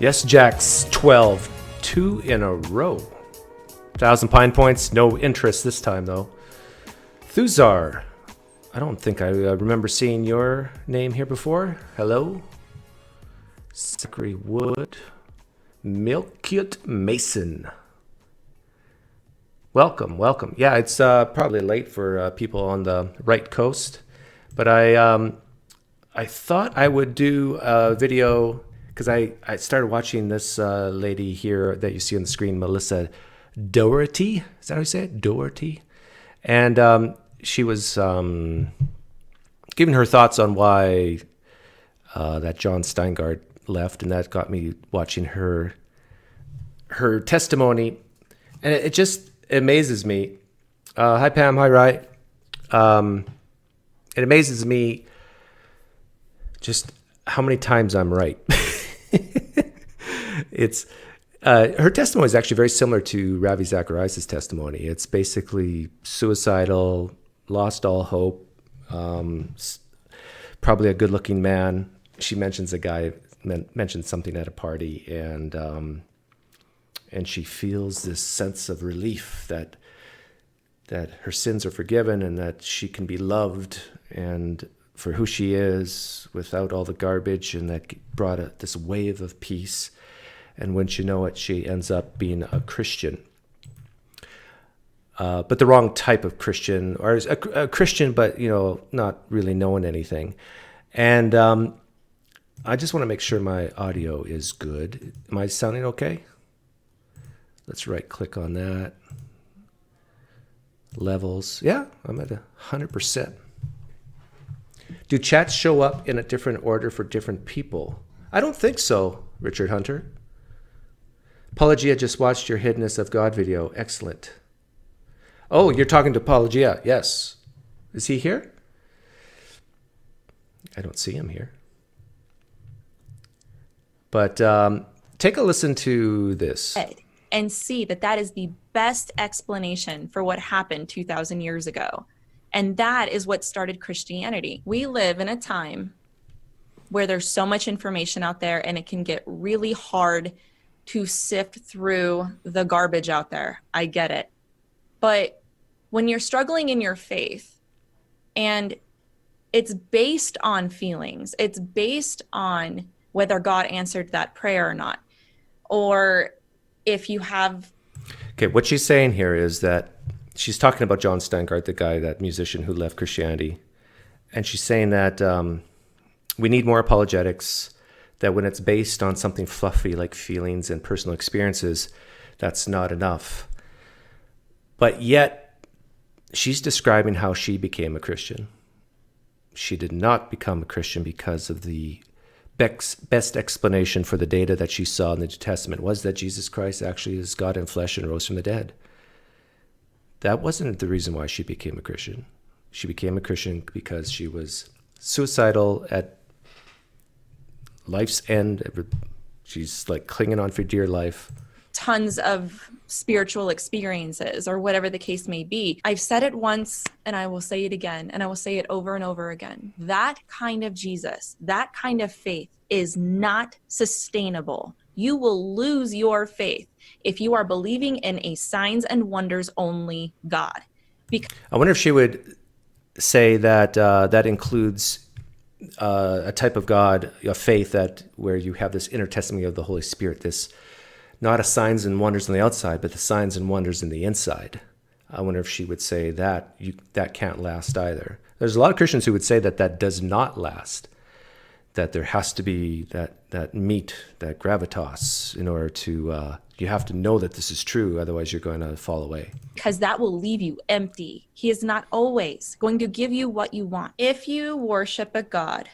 Yes, Jax, 12. 2 in a row. 1,000 Pine Points. No interest this time, though. Thuzar. I don't think I remember seeing your name here before. Hello. Zachary Wood. Milkut Mason. Welcome, welcome. Yeah, it's probably late for people on the right coast. But I thought I would do a video because I started watching this lady here that you see on the screen, Melissa Dougherty. Is that how you say it? Dougherty? And she was giving her thoughts on why that John Steingart left, and that got me watching her testimony. And it just amazes me. Hi, Pam. Hi, Rye. It amazes me just how many times I'm right. It's her testimony is actually very similar to Ravi Zacharias' testimony. It's basically suicidal, lost all hope, probably a good-looking man. She mentions a guy mentioned something at a party, and she feels this sense of relief that her sins are forgiven and that she can be loved and for who she is without all the garbage, and that brought this wave of peace. And once you know it, she ends up being a Christian. But the wrong type of Christian, or a Christian, but not really knowing anything. And I just want to make sure my audio is good. Am I sounding okay? Let's right-click on that. Levels. Yeah, I'm at 100%. Do chats show up in a different order for different people? I don't think so, Richard Hunter. Apologia just watched your Hiddenness of God video. Excellent. Oh, you're talking to Apologia. Yes. Is he here? I don't see him here. But take a listen to this. And see that is the best explanation for what happened 2,000 years ago. And that is what started Christianity. We live in a time where there's so much information out there, and it can get really hard to sift through the garbage out there. I get it. But when you're struggling in your faith, and it's based on feelings, it's based on whether God answered that prayer or not, or if you have... Okay, what she's saying here is that she's talking about John Steingart, the guy, that musician who left Christianity. And she's saying that we need more apologetics, that when it's based on something fluffy like feelings and personal experiences, that's not enough. But yet, she's describing how she became a Christian. She did not become a Christian because of the best explanation for the data that she saw in the New Testament was that Jesus Christ actually is God in flesh and rose from the dead. That wasn't the reason why she became a Christian. She became a Christian because she was suicidal at life's end. She's like clinging on for dear life. Tons of spiritual experiences, or whatever the case may be. I've said it once, and I will say it again, and I will say it over and over again. That kind of Jesus, that kind of faith is not sustainable. You will lose your faith if you are believing in a signs and wonders only God. I wonder if she would say that that includes a type of God, a faith that where you have this inner testimony of the Holy Spirit, this not a signs and wonders on the outside, but the signs and wonders in the inside. I wonder if she would say that that can't last either. There's a lot of Christians who would say that does not last, that there has to be that meat, that gravitas, in order to, you have to know that this is true, otherwise you're going to fall away. Because that will leave you empty. He is not always going to give you what you want. If you worship a God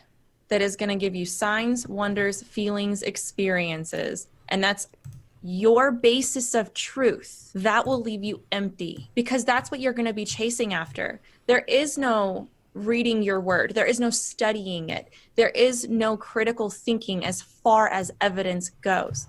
that is going to give you signs, wonders, feelings, experiences, and that's your basis of truth, that will leave you empty, because that's what you're going to be chasing after. There is no reading your word. There is no studying it. There is no critical thinking as far as evidence goes.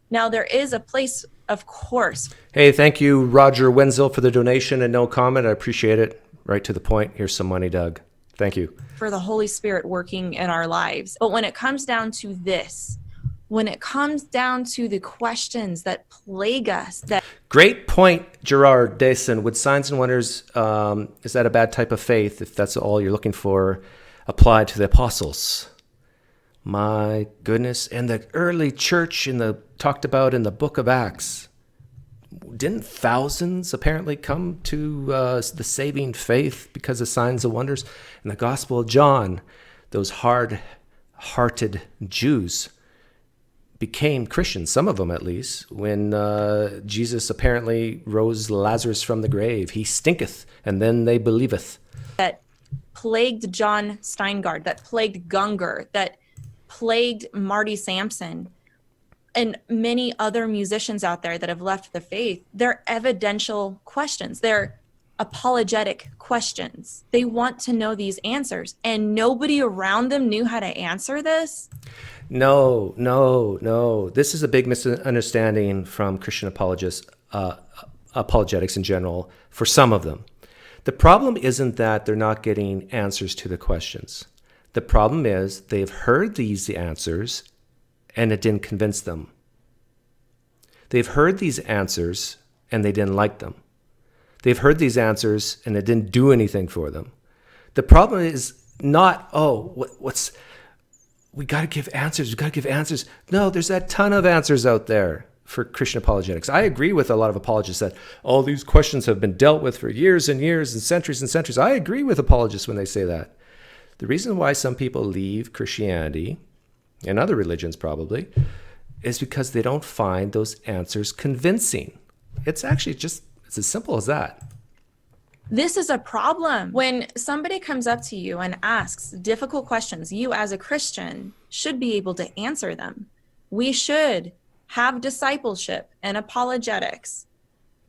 Now, there is a place, of course. Hey, thank you, Roger Wenzel, for the donation and no comment. I appreciate it. Right to the point. Here's some money, Doug. Thank you. For the Holy Spirit working in our lives. But when it comes down to this, when it comes down to the questions that plague us, that Great point, Gerard Dason. Would signs and wonders, is that a bad type of faith if that's all you're looking for applied to the apostles? My goodness. And the early church talked about in the book of Acts, didn't thousands apparently come to the saving faith because of signs and wonders? In the Gospel of John, those hard-hearted Jews became Christians, some of them at least, when Jesus apparently rose Lazarus from the grave. He stinketh, and then they believeth. that plagued John Steingard, that plagued Gunger, that plagued Marty Sampson, and many other musicians out there that have left the faith. They're evidential questions. They're apologetic questions. They want to know these answers, and nobody around them knew how to answer this. No. This is a big misunderstanding from Christian apologetics in general, for some of them. The problem isn't that they're not getting answers to the questions. The problem is they've heard these answers and it didn't convince them. They've heard these answers and they didn't like them. They've heard these answers and it didn't do anything for them. The problem is not, we got to give answers. No, there's a ton of answers out there for Christian apologetics. I agree with a lot of apologists that all these questions have been dealt with for years and years and centuries. I agree with apologists when they say that. The reason why some people leave Christianity, and other religions probably, is because they don't find those answers convincing. It's actually it's as simple as that. This is a problem. When somebody comes up to you and asks difficult questions, you as a Christian should be able to answer them. We should have discipleship and apologetics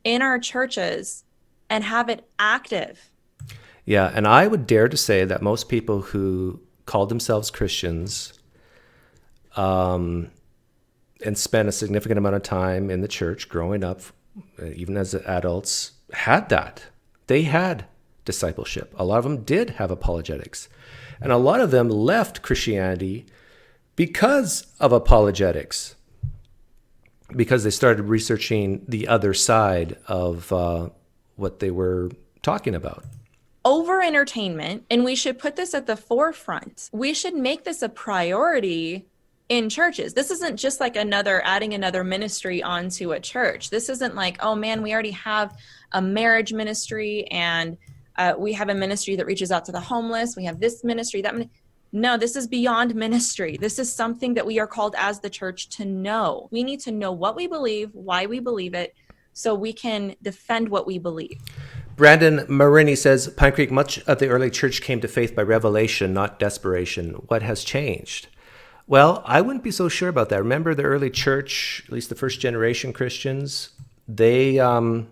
in our churches and have it active. Yeah, and I would dare to say that most people who call themselves Christians and spent a significant amount of time in the church growing up, even as adults, had that. They had discipleship. A lot of them did have apologetics. And a lot of them left Christianity because of apologetics, because they started researching the other side of what they were talking about. Over entertainment, and we should put this at the forefront. We should make this a priority in churches. This isn't just like adding another ministry onto a church. This isn't like, oh man, we already have a marriage ministry and we have a ministry that reaches out to the homeless. We have this ministry, No, this is beyond ministry. This is something that we are called as the church to know. We need to know what we believe, why we believe it, so we can defend what we believe. Brandon Marini says, PineCreek, much of the early church came to faith by revelation, not desperation. What has changed? Well, I wouldn't be so sure about that. Remember the early church, at least the first generation Christians, they were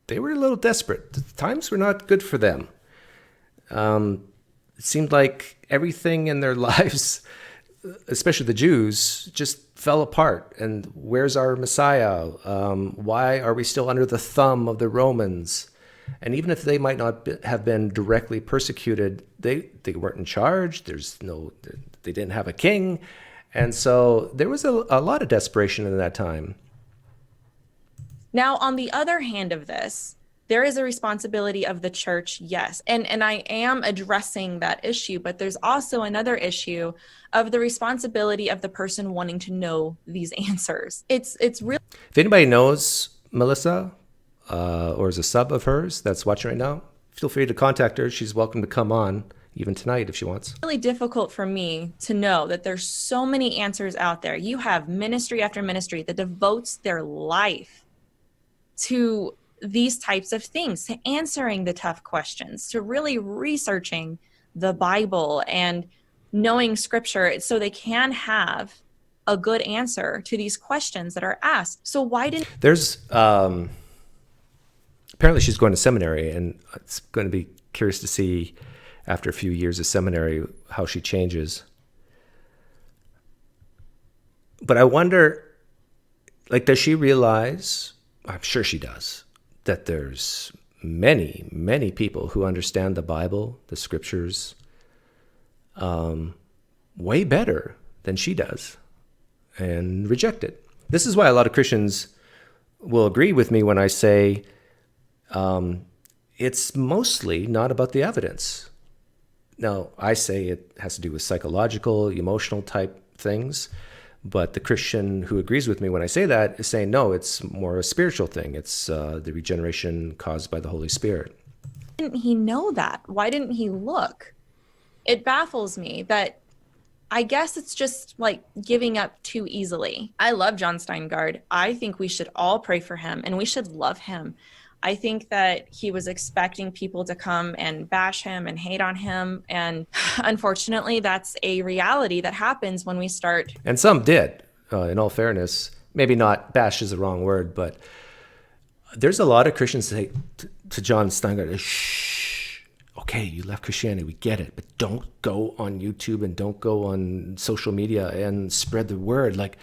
a little desperate. The times were not good for them. It seemed like everything in their lives, especially the Jews, just fell apart. And where's our Messiah? Why are we still under the thumb of the Romans? And even if they might not have been directly persecuted, they weren't in charge. They didn't have a king. And so there was a lot of desperation in that time. Now, on the other hand of this, there is a responsibility of the church, yes. And I am addressing that issue, but there's also another issue of the responsibility of the person wanting to know these answers. It's really... If anybody knows Melissa, or is a sub of hers that's watching right now, feel free to contact her. She's welcome to come on even tonight if she wants. Really difficult for me to know that there's so many answers out there. You have ministry after ministry that devotes their life to these types of things, to answering the tough questions, to really researching the Bible and knowing scripture so they can have a good answer to these questions that are asked. So why didn't... There's... Apparently she's going to seminary, and it's going to be curious to see after a few years of seminary how she changes. But I wonder, does she realize, I'm sure she does, that there's many, many people who understand the Bible, the scriptures, way better than she does. and reject it. This is why a lot of Christians will agree with me when I say it's mostly not about the evidence. Now, I say it has to do with psychological, emotional type things, but the Christian who agrees with me when I say that is saying, no, it's more a spiritual thing. It's the regeneration caused by the Holy Spirit. Why didn't he know that? Why didn't he look? It baffles me that I guess it's just like giving up too easily. I love John Steingard. I think we should all pray for him and we should love him. I think that he was expecting people to come and bash him and hate on him. And unfortunately, that's a reality that happens when we start. And some did, in all fairness. Maybe not bash is the wrong word, but there's a lot of Christians say to John Steingard, shh, okay, you left Christianity, we get it, but don't go on YouTube and don't go on social media and spread the word. Like,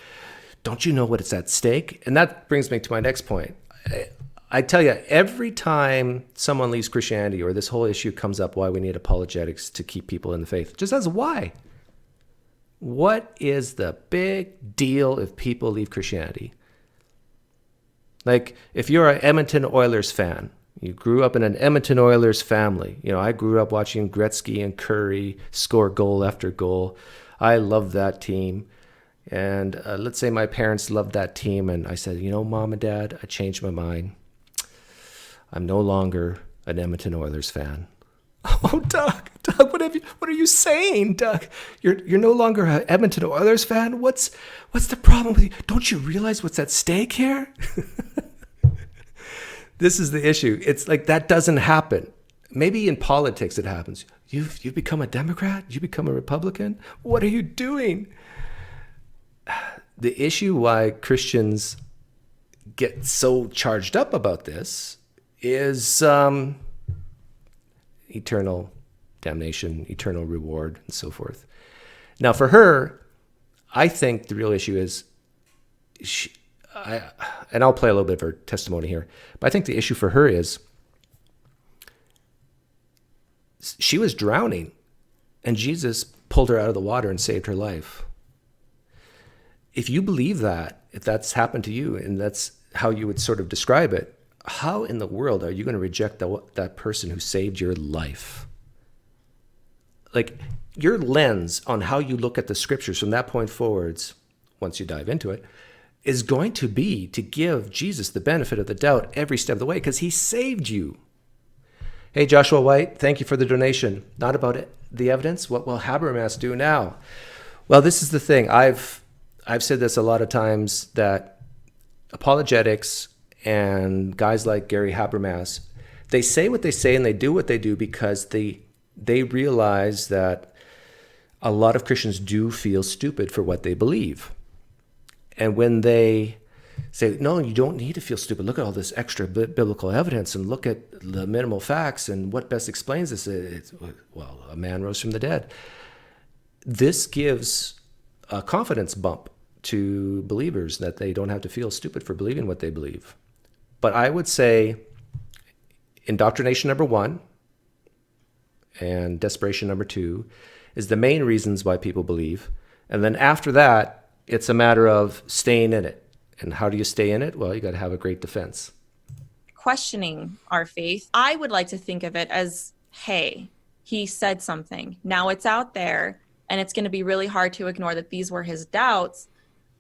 don't you know what is at stake? And that brings me to my next point. I tell you, every time someone leaves Christianity or this whole issue comes up, why we need apologetics to keep people in the faith, just as why? What is the big deal if people leave Christianity? Like, if you're an Edmonton Oilers fan, you grew up in an Edmonton Oilers family. You know, I grew up watching Gretzky and Curry score goal after goal. I love that team. And let's say my parents loved that team, and I said, you know, Mom and Dad, I changed my mind. I'm no longer an Edmonton Oilers fan. Oh, Doug, what are you saying, Doug? You're no longer an Edmonton Oilers fan? What's the problem with you? Don't you realize what's at stake here? This is the issue. It's like that doesn't happen. Maybe in politics it happens. You've become a Democrat? You become a Republican? What are you doing? The issue why Christians get so charged up about this is eternal damnation, eternal reward, and so forth. Now, for her, I think the real issue is, and I'll play a little bit of her testimony here, but I think the issue for her is she was drowning, and Jesus pulled her out of the water and saved her life. If you believe that, if that's happened to you, and that's how you would sort of describe it, how in the world are you going to reject that person who saved your life? Like, your lens on how you look at the scriptures from that point forwards, once you dive into it, is going to be to give Jesus the benefit of the doubt every step of the way, because he saved you. Hey, Joshua White, thank you for the donation. Not about it, the evidence. What will Habermas do now? Well, this is the thing. I've said this a lot of times, that apologetics and guys like Gary Habermas, they say what they say and they do what they do because they realize that a lot of Christians do feel stupid for what they believe. And when they say, no, you don't need to feel stupid. Look at all this extra biblical evidence and look at the minimal facts and what best explains this. Well, a man rose from the dead. This gives a confidence bump to believers that they don't have to feel stupid for believing what they believe. But I would say indoctrination number 1 and desperation number 2 is the main reasons why people believe. And then after that, it's a matter of staying in it. And how do you stay in it? Well, you got to have a great defense. Questioning our faith, I would like to think of it as, hey, he said something. Now it's out there, and it's going to be really hard to ignore that these were his doubts.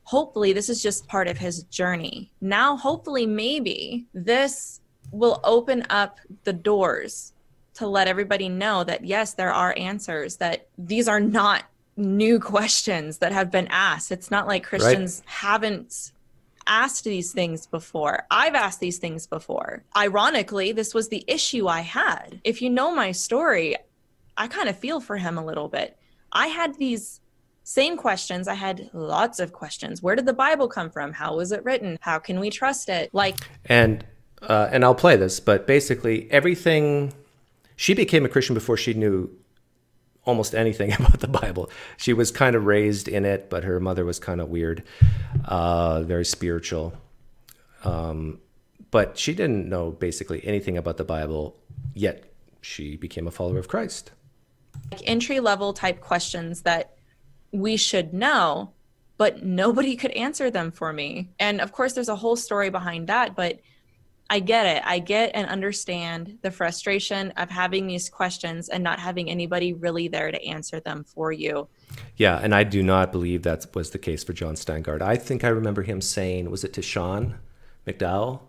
Hopefully, this is just part of his journey. Now, hopefully, maybe this will open up the doors to let everybody know that, yes, there are answers, that these are not new questions that have been asked. It's not like Christians haven't asked these things before. I've asked these things before. Ironically, this was the issue I had. If you know my story, I kind of feel for him a little bit. I had these same questions. I had lots of questions. Where did the Bible come from? How was it written? How can we trust it? And I'll play this, but basically everything, she became a Christian before she knew almost anything about the Bible. She was kind of raised in it, but her mother was kind of weird, very spiritual. But she didn't know basically anything about the Bible, yet she became a follower of Christ. Entry-level type questions that we should know, but nobody could answer them for me. And of course, there's a whole story behind that, but I get it. I get and understand the frustration of having these questions and not having anybody really there to answer them for you. Yeah, and I do not believe that was the case for John Steingart. I think I remember him saying, was it to Sean McDowell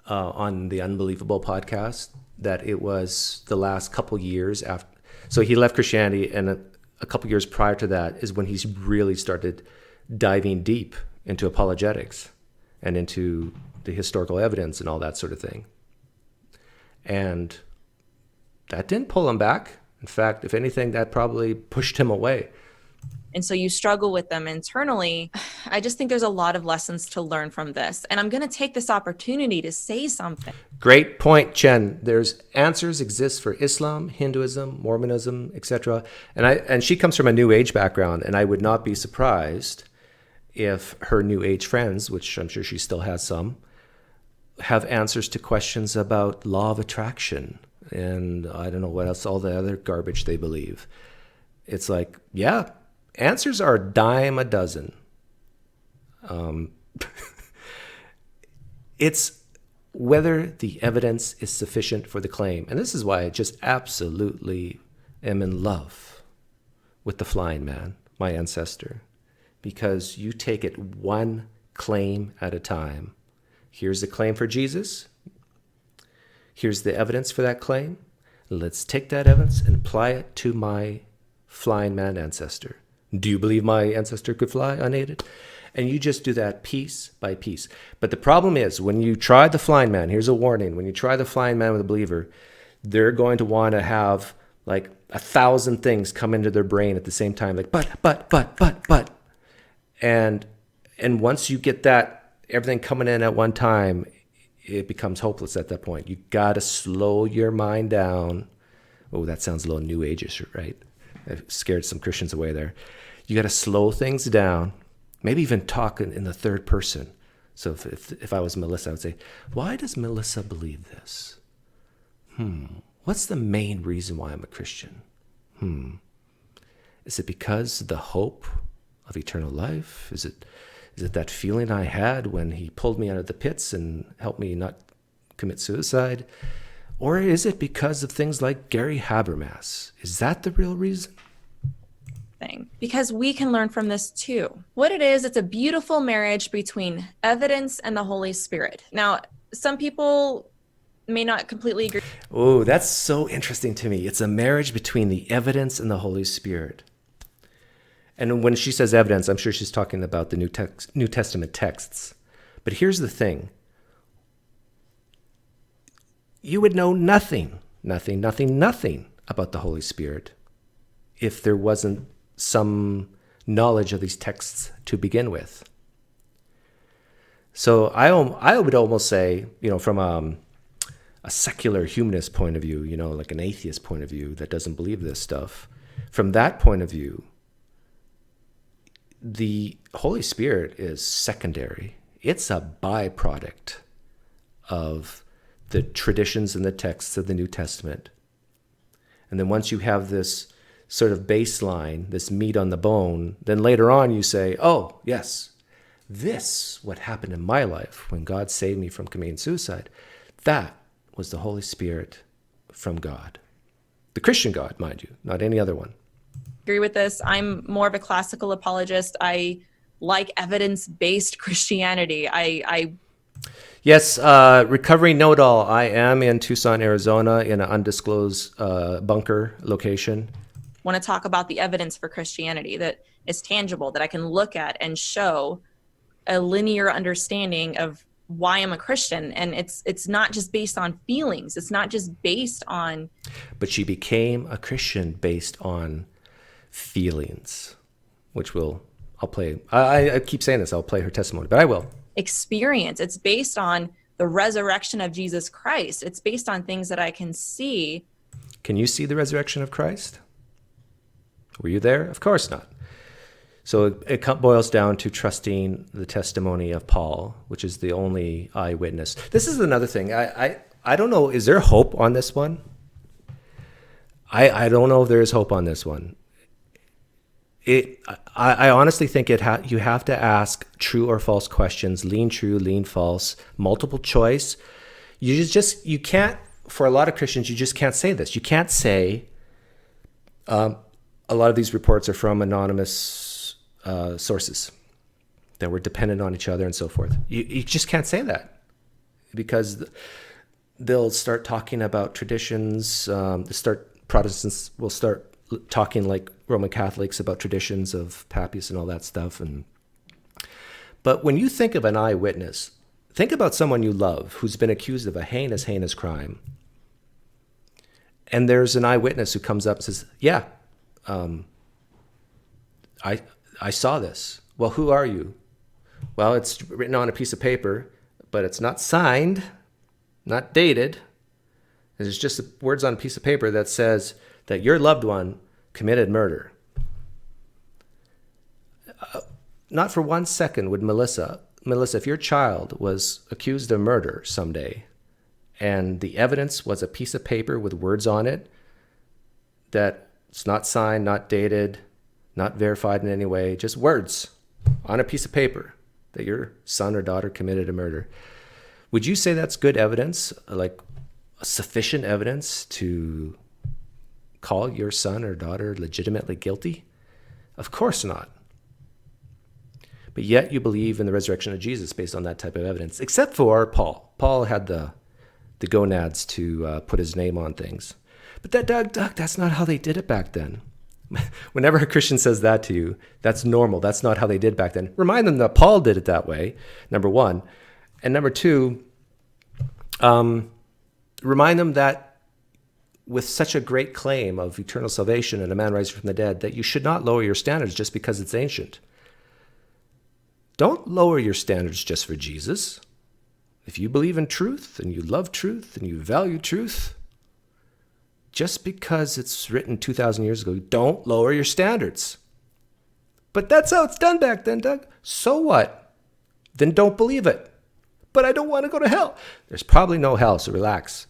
on the Unbelievable podcast, that it was the last couple years after. So he left Christianity, and a couple years prior to that is when he's really started diving deep into apologetics and into the historical evidence and all that sort of thing. And that didn't pull him back. In fact, if anything, that probably pushed him away. And so you struggle with them internally. I just think there's a lot of lessons to learn from this. And I'm going to take this opportunity to say something. Great point, Chen. There's answers exist for Islam, Hinduism, Mormonism, etc. And she comes from a New Age background, and I would not be surprised if her New Age friends, which I'm sure she still has some, have answers to questions about law of attraction and I don't know what else, all the other garbage they believe. It's like, yeah, answers are a dime a dozen. It's whether the evidence is sufficient for the claim. And this is why I just absolutely am in love with the flying man, my ancestor, because you take it one claim at a time. Here's the claim for Jesus. Here's the evidence for that claim. Let's take that evidence and apply it to my flying man ancestor. Do you believe my ancestor could fly unaided? And you just do that piece by piece. But the problem is, when you try the flying man, here's a warning. When you try the flying man with a believer, they're going to want to have like 1,000 things come into their brain at the same time. Like, but. And once you get that, everything coming in at one time, it becomes hopeless at that point. You got to slow your mind down. Oh, that sounds a little New Age-ish, right? I've scared some Christians away there. You got to slow things down, maybe even talk in the third person. So if I was Melissa, I would say, why does Melissa believe this? What's the main reason why I'm a Christian? Is it because of the hope of eternal life? Is it that feeling I had when he pulled me out of the pits and helped me not commit suicide? Or is it because of things like Gary Habermas? Is that the real reason? Because we can learn from this too. What it is, it's a beautiful marriage between evidence and the Holy Spirit. Now, some people may not completely agree. Oh, that's so interesting to me. It's a marriage between the evidence and the Holy Spirit. And when she says evidence, I'm sure she's talking about the New Testament texts. But here's the thing. You would know nothing about the Holy Spirit if there wasn't some knowledge of these texts to begin with. So I would almost say, from a secular humanist point of view, like an atheist point of view that doesn't believe this stuff, from that point of view, the Holy Spirit is secondary. It's a byproduct of the traditions and the texts of the New Testament. And then once you have this sort of baseline, this meat on the bone, then later on you say, oh, yes, this, what happened in my life when God saved me from committing suicide, that was the Holy Spirit from God. The Christian God, mind you, not any other one. Agree with this. I'm more of a classical apologist. I like evidence-based Christianity. Yes, recovering know-it-all. I am in Tucson, Arizona, in an undisclosed bunker location. Want to talk about the evidence for Christianity that is tangible, that I can look at and show a linear understanding of why I'm a Christian. And it's not just based on feelings. It's not just based on... But she became a Christian based on feelings, which I'll play. I keep saying this, I'll play her testimony, but I will. Experience. It's based on the resurrection of Jesus Christ. It's based on things that I can see. Can you see the resurrection of Christ? Were you there? Of course not. So it boils down to trusting the testimony of Paul, which is the only eyewitness. This is another thing. I don't know. Is there hope on this one? I don't know if there is hope on this one. I honestly think you have to ask true or false questions, lean true, lean false, multiple choice. You can't, for a lot of Christians, you just can't say this. You can't say a lot of these reports are from anonymous sources that were dependent on each other and so forth. You just can't say that, because they'll start talking about traditions. Protestants will start talking like Roman Catholics about traditions of Papias and all that stuff. But when you think of an eyewitness, think about someone you love who's been accused of a heinous, heinous crime. And there's an eyewitness who comes up and says, yeah, I saw this. Well, who are you? Well, it's written on a piece of paper, but it's not signed, not dated. There's just words on a piece of paper that says that your loved one committed murder. Not for 1 second would Melissa, if your child was accused of murder someday, and the evidence was a piece of paper with words on it that it's not signed, not dated, not verified in any way, just words on a piece of paper that your son or daughter committed a murder, would you say that's good evidence, like sufficient evidence to call your son or daughter legitimately guilty? Of course not. But yet you believe in the resurrection of Jesus based on that type of evidence, except for Paul. Paul had the gonads to put his name on things. But Doug, that's not how they did it back then. Whenever a Christian says that to you, that's normal. That's not how they did back then. Remind them that Paul did it that way, number one. And number two, remind them that with such a great claim of eternal salvation and a man rising from the dead, that you should not lower your standards just because it's ancient. Don't lower your standards just for Jesus. If you believe in truth and you love truth and you value truth, just because it's written 2,000 years ago, don't lower your standards. But that's how it's done back then, Doug. So what? Then don't believe it. But I don't want to go to hell. There's probably no hell, so relax.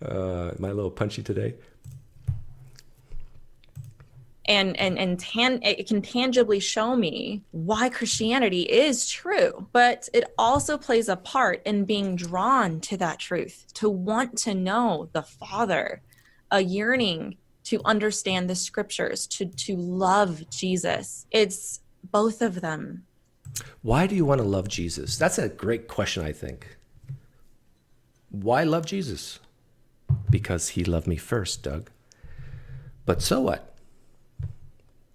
Am I a little punchy today? And it can tangibly show me why Christianity is true, but it also plays a part in being drawn to that truth, to want to know the Father, a yearning to understand the scriptures, to love Jesus. It's both of them. Why do you want to love Jesus? That's a great question, I think. Why love Jesus? Because he loved me first, Doug. But so what?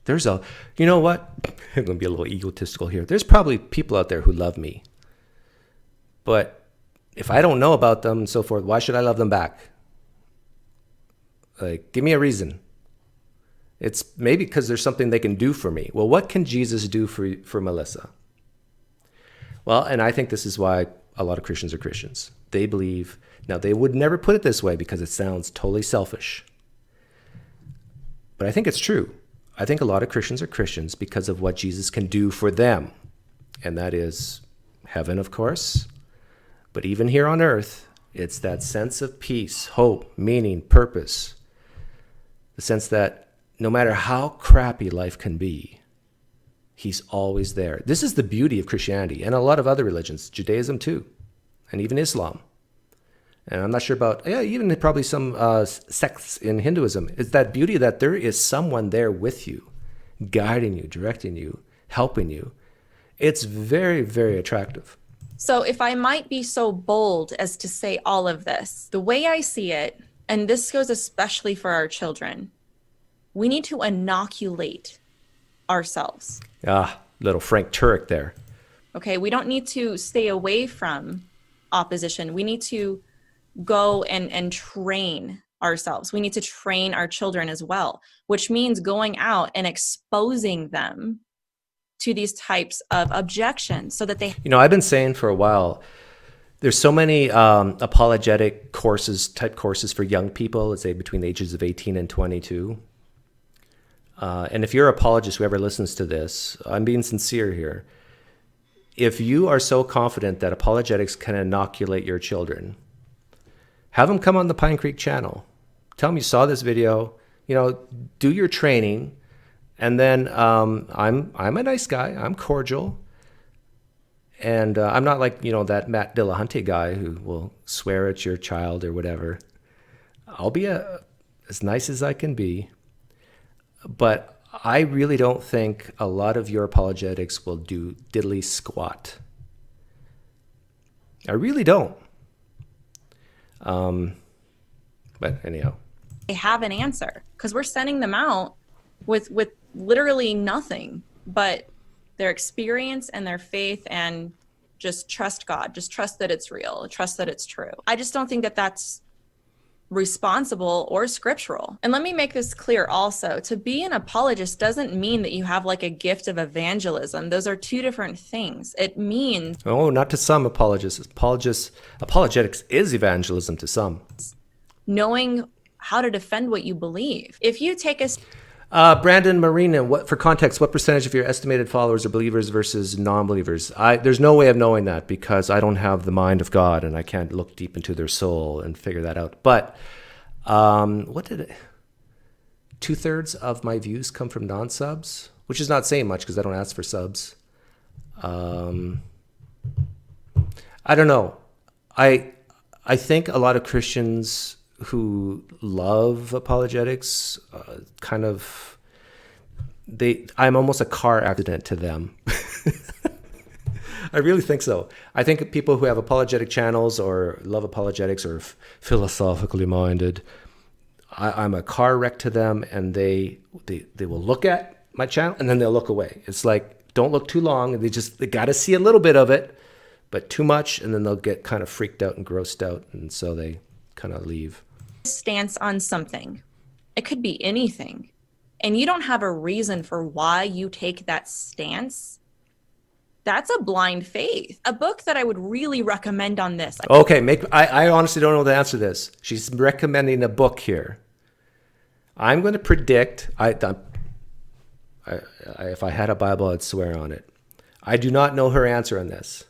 You know what? I'm going to be a little egotistical here. There's probably people out there who love me. But if I don't know about them and so forth, why should I love them back? Like, give me a reason. It's maybe because there's something they can do for me. Well, what can Jesus do for Melissa? Well, and I think this is why a lot of Christians are Christians. They believe, now they would never put it this way because it sounds totally selfish. But I think it's true. I think a lot of Christians are Christians because of what Jesus can do for them. And that is heaven, of course. But even here on earth, it's that sense of peace, hope, meaning, purpose. The sense that no matter how crappy life can be, he's always there. This is the beauty of Christianity and a lot of other religions, Judaism too, and even Islam. And I'm not sure about, even probably some sects in Hinduism. It's that beauty that there is someone there with you, guiding you, directing you, helping you. It's very, very attractive. So if I might be so bold as to say all of this, the way I see it, and this goes especially for our children, we need to inoculate ourselves. Little Frank Turek there. Okay, we don't need to stay away from opposition. We need to go and train ourselves. We need to train our children as well, which means going out and exposing them to these types of objections so that they... I've been saying for a while, there's so many apologetic type courses for young people, let's say between the ages of 18 and 22. And if you're an apologist, whoever listens to this, I'm being sincere here. If you are so confident that apologetics can inoculate your children, have them come on the PineCreek channel. Tell them you saw this video. do your training, and then I'm a nice guy. I'm cordial, and I'm not like that Matt Dillahunty guy who will swear at your child or whatever. I'll be as nice as I can be, but I really don't think a lot of your apologetics will do diddly squat. I really don't. But anyhow. They have an answer, because we're sending them out with literally nothing but their experience and their faith, and just trust God, just trust that it's real, trust that it's true. I just don't think that that's responsible or scriptural. And let me make this clear also, to be an apologist doesn't mean that you have like a gift of evangelism. Those are two different things. It means not to some apologists. Apologetics is evangelism to some. Knowing how to defend what you believe. If you take a Brandon Marina, for context, what percentage of your estimated followers are believers versus non-believers? There's no way of knowing that, because I don't have the mind of God and I can't look deep into their soul and figure that out. But 2/3 of my views come from non-subs, which is not saying much because I don't ask for subs. I don't know. I think a lot of Christians who love apologetics, I'm almost a car accident to them. I really think so. I think people who have apologetic channels or love apologetics or philosophically minded, I'm a car wreck to them, and they will look at my channel and then they'll look away. It's like, don't look too long. They got to see a little bit of it, but too much, and then they'll get kind of freaked out and grossed out, and so they kind of leave. Stance on something. It could be anything. And you don't have a reason for why you take that stance. That's a blind faith. A book that I would really recommend on this. Okay, I honestly don't know the answer to this. She's recommending a book here. I'm going to predict, if I had a Bible, I'd swear on it. I do not know her answer on this.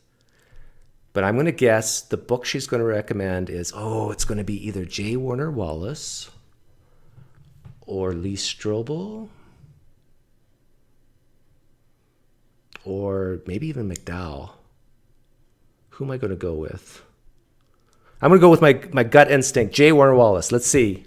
But I'm going to guess the book she's going to recommend is, it's going to be either J. Warner Wallace or Lee Strobel or maybe even McDowell. Who am I going to go with? I'm going to go with my gut instinct, J. Warner Wallace. Let's see.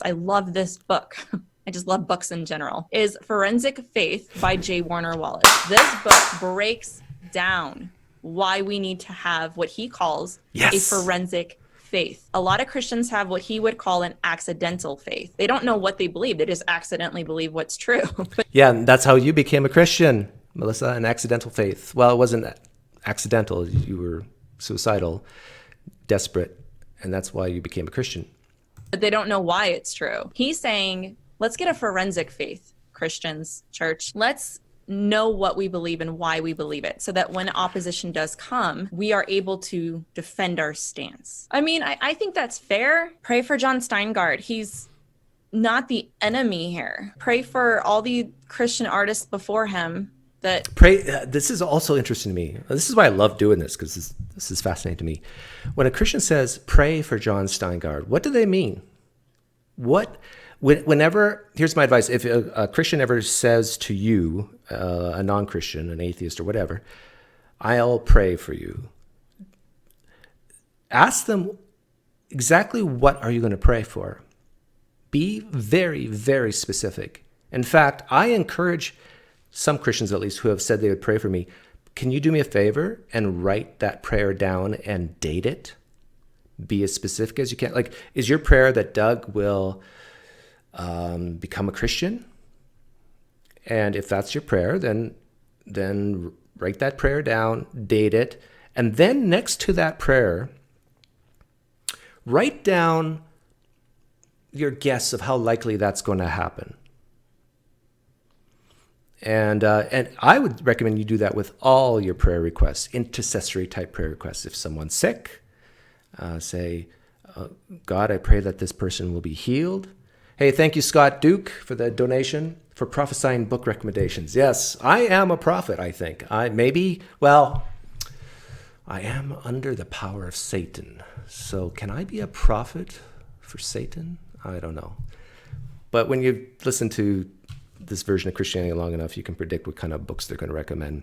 I love this book. I just love books in general. Is Forensic Faith by J. Warner Wallace. This book breaks down why we need to have what he calls a forensic faith. A lot of Christians have what he would call an accidental faith. They don't know what they believe. They just accidentally believe what's true. Yeah, and that's how you became a Christian, Melissa, an accidental faith. Well, it wasn't accidental. You were suicidal, desperate, and that's why you became a Christian. But they don't know why it's true. He's saying, let's get a forensic faith, Christians, church. Let's know what we believe and why we believe it, so that when opposition does come, we are able to defend our stance. I mean, I think that's fair. Pray for John Steingard. He's not the enemy here. Pray for all the Christian artists before him that pray. This is also interesting to me. This is why I love doing this, because this is fascinating to me. When a Christian says, pray for John Steingard, what do they mean? Whenever, here's my advice. If a Christian ever says to you, a non-Christian, an atheist or whatever, I'll pray for you, ask them exactly what are you going to pray for. Be very, very specific. In fact, I encourage some Christians, at least, who have said they would pray for me, can you do me a favor and write that prayer down and date it? Be as specific as you can. Like, is your prayer that Doug will become a Christian? And if that's your prayer, then write that prayer down, date it, and then next to that prayer, write down your guess of how likely that's going to happen. And I would recommend you do that with all your prayer requests, intercessory type prayer requests. If someone's sick, say, God, I pray that this person will be healed. Hey, thank you, Scott Duke, for the donation for prophesying book recommendations. Yes, I am a prophet, I think. I am under the power of Satan. So can I be a prophet for Satan? I don't know. But when you listen to this version of Christianity long enough, you can predict what kind of books they're going to recommend.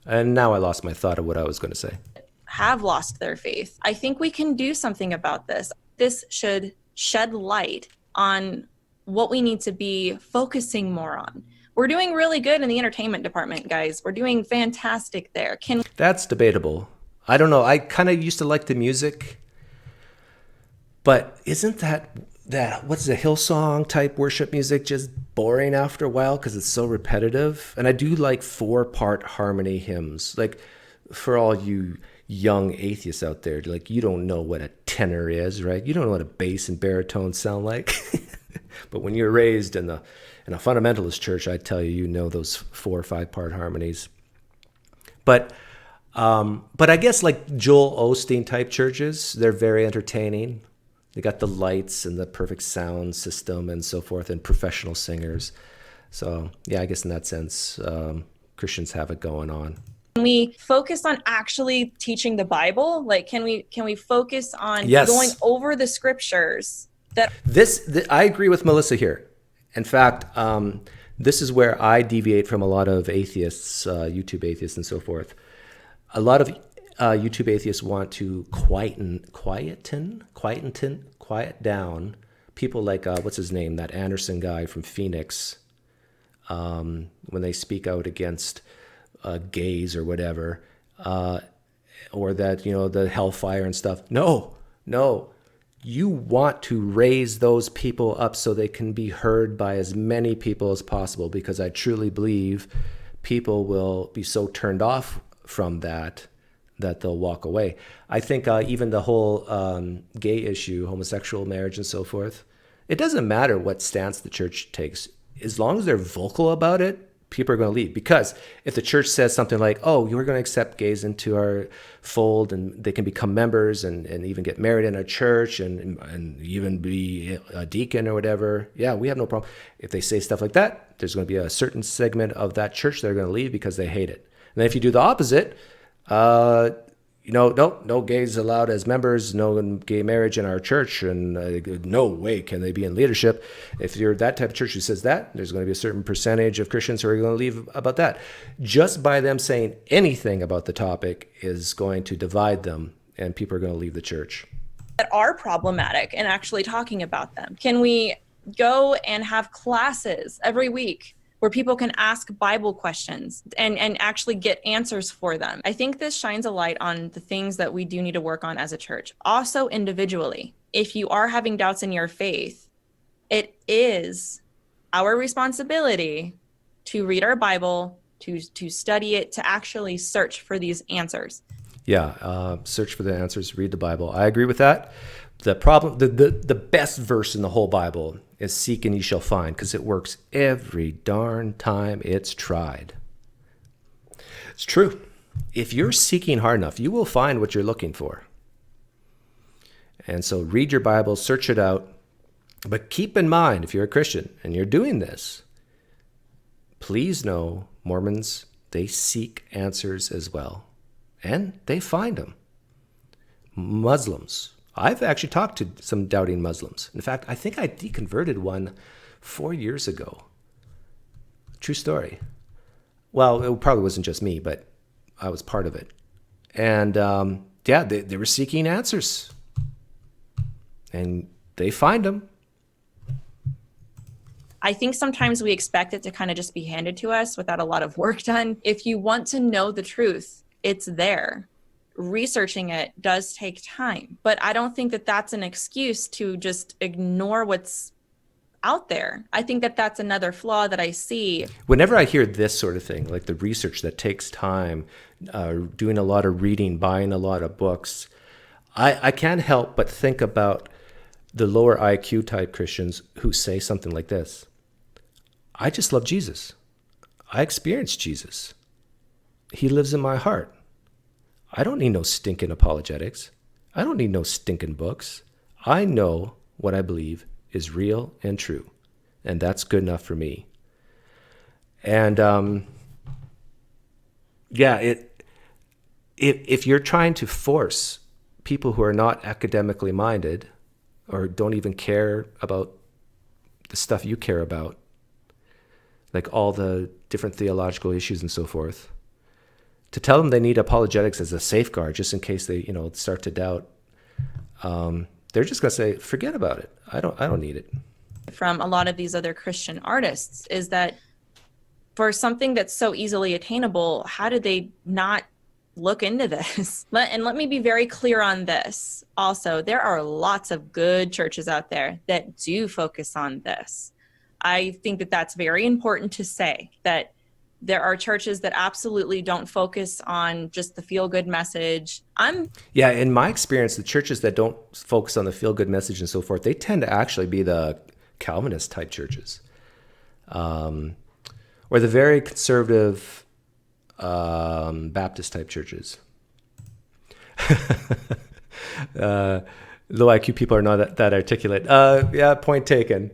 And now I lost my thought of what I was going to say. Have lost their faith. I think we can do something about this. This should shed light on what we need to be focusing more on. We're doing really good in the entertainment department, guys. We're doing fantastic there. That's debatable. I don't know. I kind of used to like the music, but isn't that what's the Hillsong type worship music just boring after a while because it's so repetitive? And I do like 4-part harmony hymns. Like, for all you young atheists out there, like, you don't know what a tenor is, right? You don't know what a bass and baritone sound like. But when you're raised in a fundamentalist church, I tell you, you know those 4 or 5-part harmonies. But I guess like Joel Osteen type churches, they're very entertaining. They got the lights and the perfect sound system and so forth, and professional singers. So yeah, I guess in that sense, Christians have it going on. Can we focus on actually teaching the Bible? Like, can we focus on going over the scriptures? I agree with Melissa here. In fact, this is where I deviate from a lot of atheists, YouTube atheists and so forth. A lot of YouTube atheists want to quiet down people like, what's his name, that Anderson guy from Phoenix, when they speak out against gays or whatever, or that, the hellfire and stuff. No. You want to raise those people up so they can be heard by as many people as possible, because I truly believe people will be so turned off from that they'll walk away. I think even the whole gay issue, homosexual marriage and so forth, it doesn't matter what stance the church takes. As long as they're vocal about it, people are going to leave. Because if the church says something like, oh, you're going to accept gays into our fold and they can become members and even get married in our church and even be a deacon or whatever, yeah, we have no problem. If they say stuff like that, there's going to be a certain segment of that church that are going to leave because they hate it. And then if you do the opposite, no gays allowed as members, no gay marriage in our church, and no way can they be in leadership. If you're that type of church who says that, there's going to be a certain percentage of Christians who are going to leave about that. Just by them saying anything about the topic is going to divide them, and people are going to leave the church. That are problematic, and actually talking about them. Can we go and have classes every week where people can ask Bible questions and actually get answers for them? I think this shines a light on the things that we do need to work on as a church. Also individually, if you are having doubts in your faith, it is our responsibility to read our Bible, to study it, to actually search for these answers. Yeah, search for the answers, read the Bible. I agree with that. The problem, the best verse in the whole Bible is seek and ye shall find, because it works every darn time it's tried. It's true. If you're seeking hard enough, you will find what you're looking for. And so read your Bible, search it out. But keep in mind, if you're a Christian and you're doing this, please know Mormons, they seek answers as well. And they find them. Muslims, I've actually talked to some doubting Muslims. In fact, I think I deconverted one 4 years ago. True story. Well, it probably wasn't just me, but I was part of it. And they were seeking answers. And they find them. I think sometimes we expect it to kind of just be handed to us without a lot of work done. If you want to know the truth, it's there. Researching it does take time, but I don't think that that's an excuse to just ignore what's out there. I think that that's another flaw that I see. Whenever I hear this sort of thing, like the research that takes time, doing a lot of reading, buying a lot of books, I can't help but think about the lower IQ type Christians who say something like this. I just love Jesus. I experienced Jesus. He lives in my heart. I don't need no stinking apologetics. I don't need no stinking books. I know what I believe is real and true, and that's good enough for me. And if you're trying to force people who are not academically minded or don't even care about the stuff you care about, like all the different theological issues and so forth, to tell them they need apologetics as a safeguard just in case they, start to doubt, they're just going to say, forget about it. I don't need it. From a lot of these other Christian artists is that for something that's so easily attainable, how do they not look into this? And let me be very clear on this. Also, there are lots of good churches out there that do focus on this. I think that that's very important to say, that there are churches that absolutely don't focus on just the feel-good message. Yeah, in my experience, the churches that don't focus on the feel-good message and so forth, they tend to actually be the Calvinist type churches, or the very conservative Baptist type churches. Low IQ people are not that articulate. Yeah, point taken.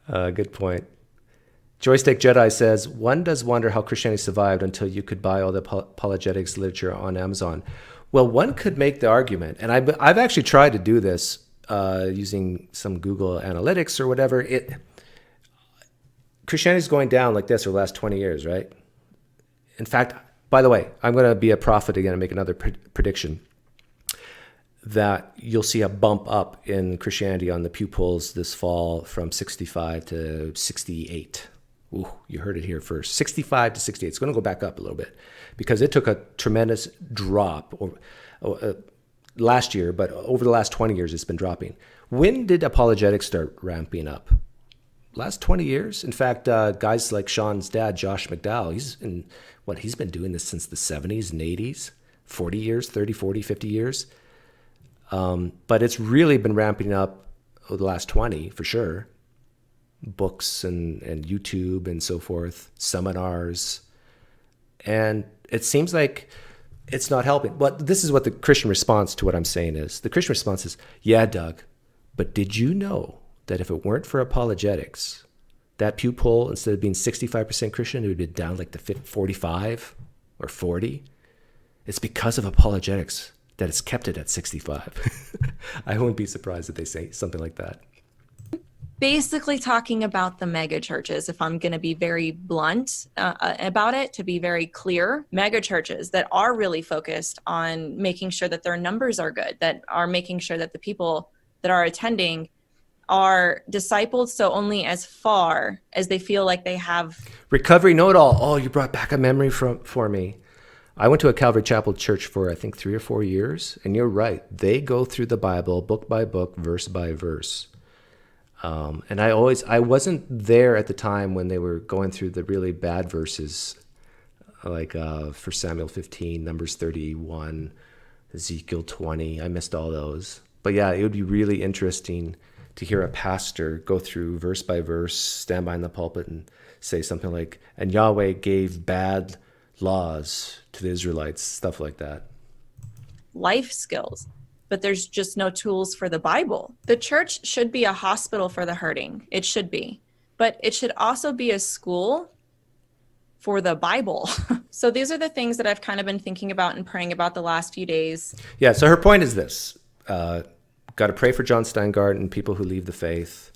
Good point. Joystick Jedi says, one does wonder how Christianity survived until you could buy all the apologetics literature on Amazon. Well, one could make the argument, and I've actually tried to do this using some Google Analytics or whatever. Christianity's going down like this for the last 20 years, right? In fact, by the way, I'm going to be a prophet again and make another prediction that you'll see a bump up in Christianity on the Pew polls this fall from 65 to 68. Ooh, you heard it here first. 65 to 68. It's going to go back up a little bit because it took a tremendous drop last year, but over the last 20 years, it's been dropping. When did apologetics start ramping up? Last 20 years. In fact, guys like Sean's dad, Josh McDowell, he's been doing this since the 70s and 80s, 40 years, 30, 40, 50 years. But it's really been ramping up over the last 20 for sure. Books and YouTube and so forth, seminars. And it seems like it's not helping. But this is what the Christian response to what I'm saying is. The Christian response is, yeah, Doug, but did you know that if it weren't for apologetics, that Pew poll, instead of being 65% Christian, it would be down like to 45 or 40? It's because of apologetics that it's kept it at 65. I wouldn't be surprised if they say something like that. Basically talking about the mega churches, if I'm going to be very blunt about it, to be very clear, mega churches that are really focused on making sure that their numbers are good, that are making sure that the people that are attending are discipled so only as far as they feel like they have. Recovery know-it-all. Oh, you brought back a memory for me. I went to a Calvary Chapel church for, I think, 3 or 4 years. And you're right. They go through the Bible book by book, verse by verse. And I wasn't there at the time when they were going through the really bad verses, like 1 Samuel 15, Numbers 31, Ezekiel 20. I missed all those. But yeah, it would be really interesting to hear a pastor go through verse by verse, stand behind the pulpit and say something like, and Yahweh gave bad laws to the Israelites, stuff like that. Life skills, but there's just no tools for the Bible. The church should be a hospital for the hurting. It should be. But it should also be a school for the Bible. So these are the things that I've kind of been thinking about and praying about the last few days. Yeah, so her point is this. Got to pray for John Steingart and people who leave the faith.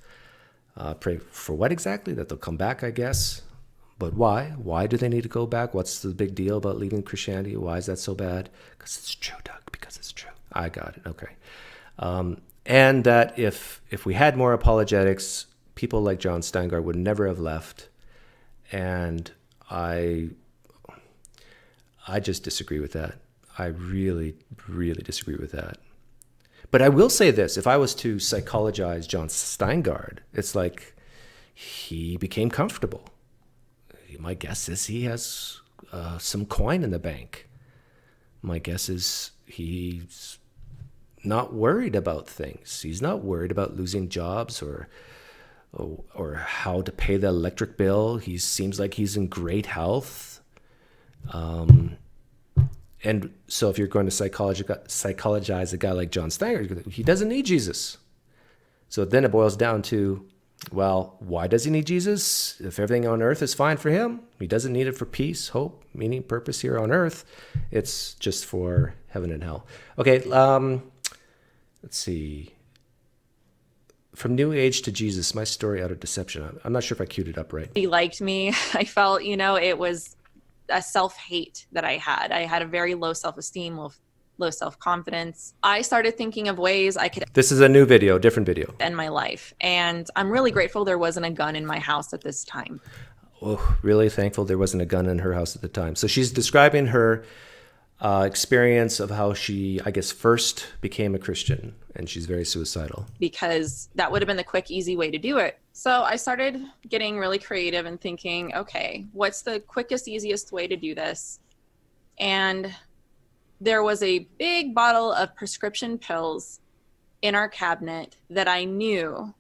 Pray for what exactly? That they'll come back, I guess. But why? Why do they need to go back? What's the big deal about leaving Christianity? Why is that so bad? Because it's true, Doug, because it's true. I got it. Okay. And that if we had more apologetics, people like John Steingart would never have left. And I just disagree with that. I really, really disagree with that. But I will say this. If I was to psychologize John Steingart, it's like he became comfortable. My guess is he has some coin in the bank. My guess is he's not worried about things. He's not worried about losing jobs or how to pay the electric bill. He seems like he's in great health. And so if you're going to psychologize a guy like John Steingart, he doesn't need Jesus. So then it boils down to, well, why does he need Jesus? If everything on earth is fine for him, he doesn't need it for peace, hope, meaning, purpose here on earth. It's just for heaven and hell. Okay, let's see. from New Age to Jesus, my story out of deception. I'm not sure if I queued it up right. He liked me. I felt, it was a self-hate that I had. I had a very low self-esteem, low self-confidence. I started thinking of ways I could This is a new video, different video. end my life. And I'm really grateful there wasn't a gun in my house at this time. Oh, really thankful there wasn't a gun in her house at the time. So she's describing her experience of how she, I guess, first became a Christian, and she's very suicidal. Because that would have been the quick, easy way to do it. So I started getting really creative and thinking, okay, what's the quickest, easiest way to do this? And there was a big bottle of prescription pills in our cabinet that I knew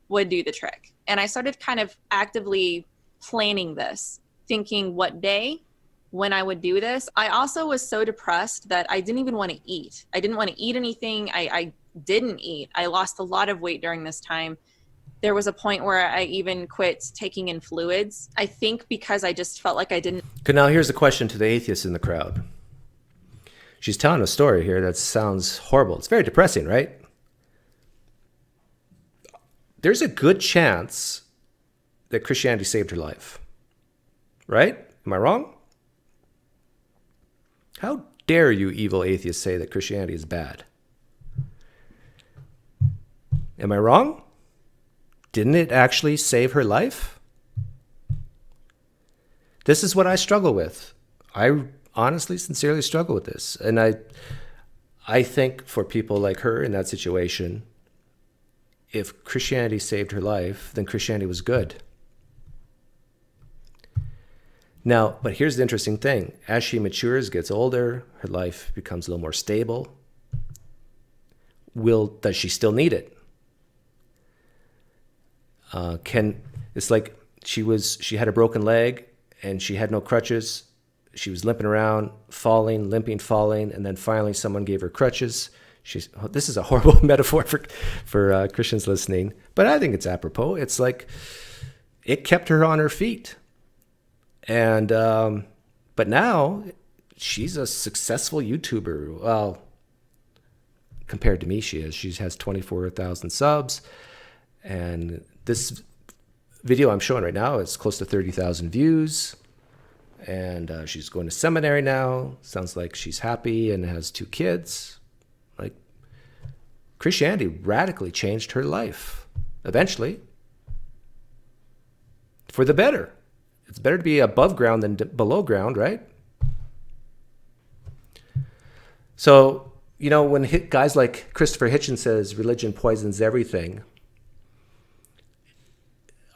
would do the trick. And I started kind of actively planning this, thinking what day, when I would do this. I also was so depressed that I didn't even want to eat. I didn't want to eat anything. I didn't eat. I lost a lot of weight during this time. There was a point where I even quit taking in fluids. I think because I just felt like I didn't. Okay, now here's a question to the atheists in the crowd. She's telling a story here that sounds horrible. It's very depressing, right? There's a good chance that Christianity saved her life, right? Am I wrong? How dare you evil atheists say that Christianity is bad? Am I wrong? Didn't it actually save her life? This is what I struggle with. I honestly, sincerely struggle with this. And I think for people like her in that situation, if Christianity saved her life, then Christianity was good. Now, but here's the interesting thing. As she matures, gets older, her life becomes a little more stable. Does she still need it? It's like she had a broken leg and she had no crutches. She was limping around, falling, limping, falling, and then finally someone gave her crutches. This is a horrible metaphor for Christians listening, but I think it's apropos. It's like it kept her on her feet. And but now she's a successful YouTuber. Well, compared to me, she is. She has 24,000 subs, and this video I'm showing right now is close to 30,000 views. And she's going to seminary now. Sounds like she's happy and has 2 kids. Like, Christianity radically changed her life. Eventually, for the better. It's better to be above ground than below ground, right? So, when guys like Christopher Hitchens says religion poisons everything,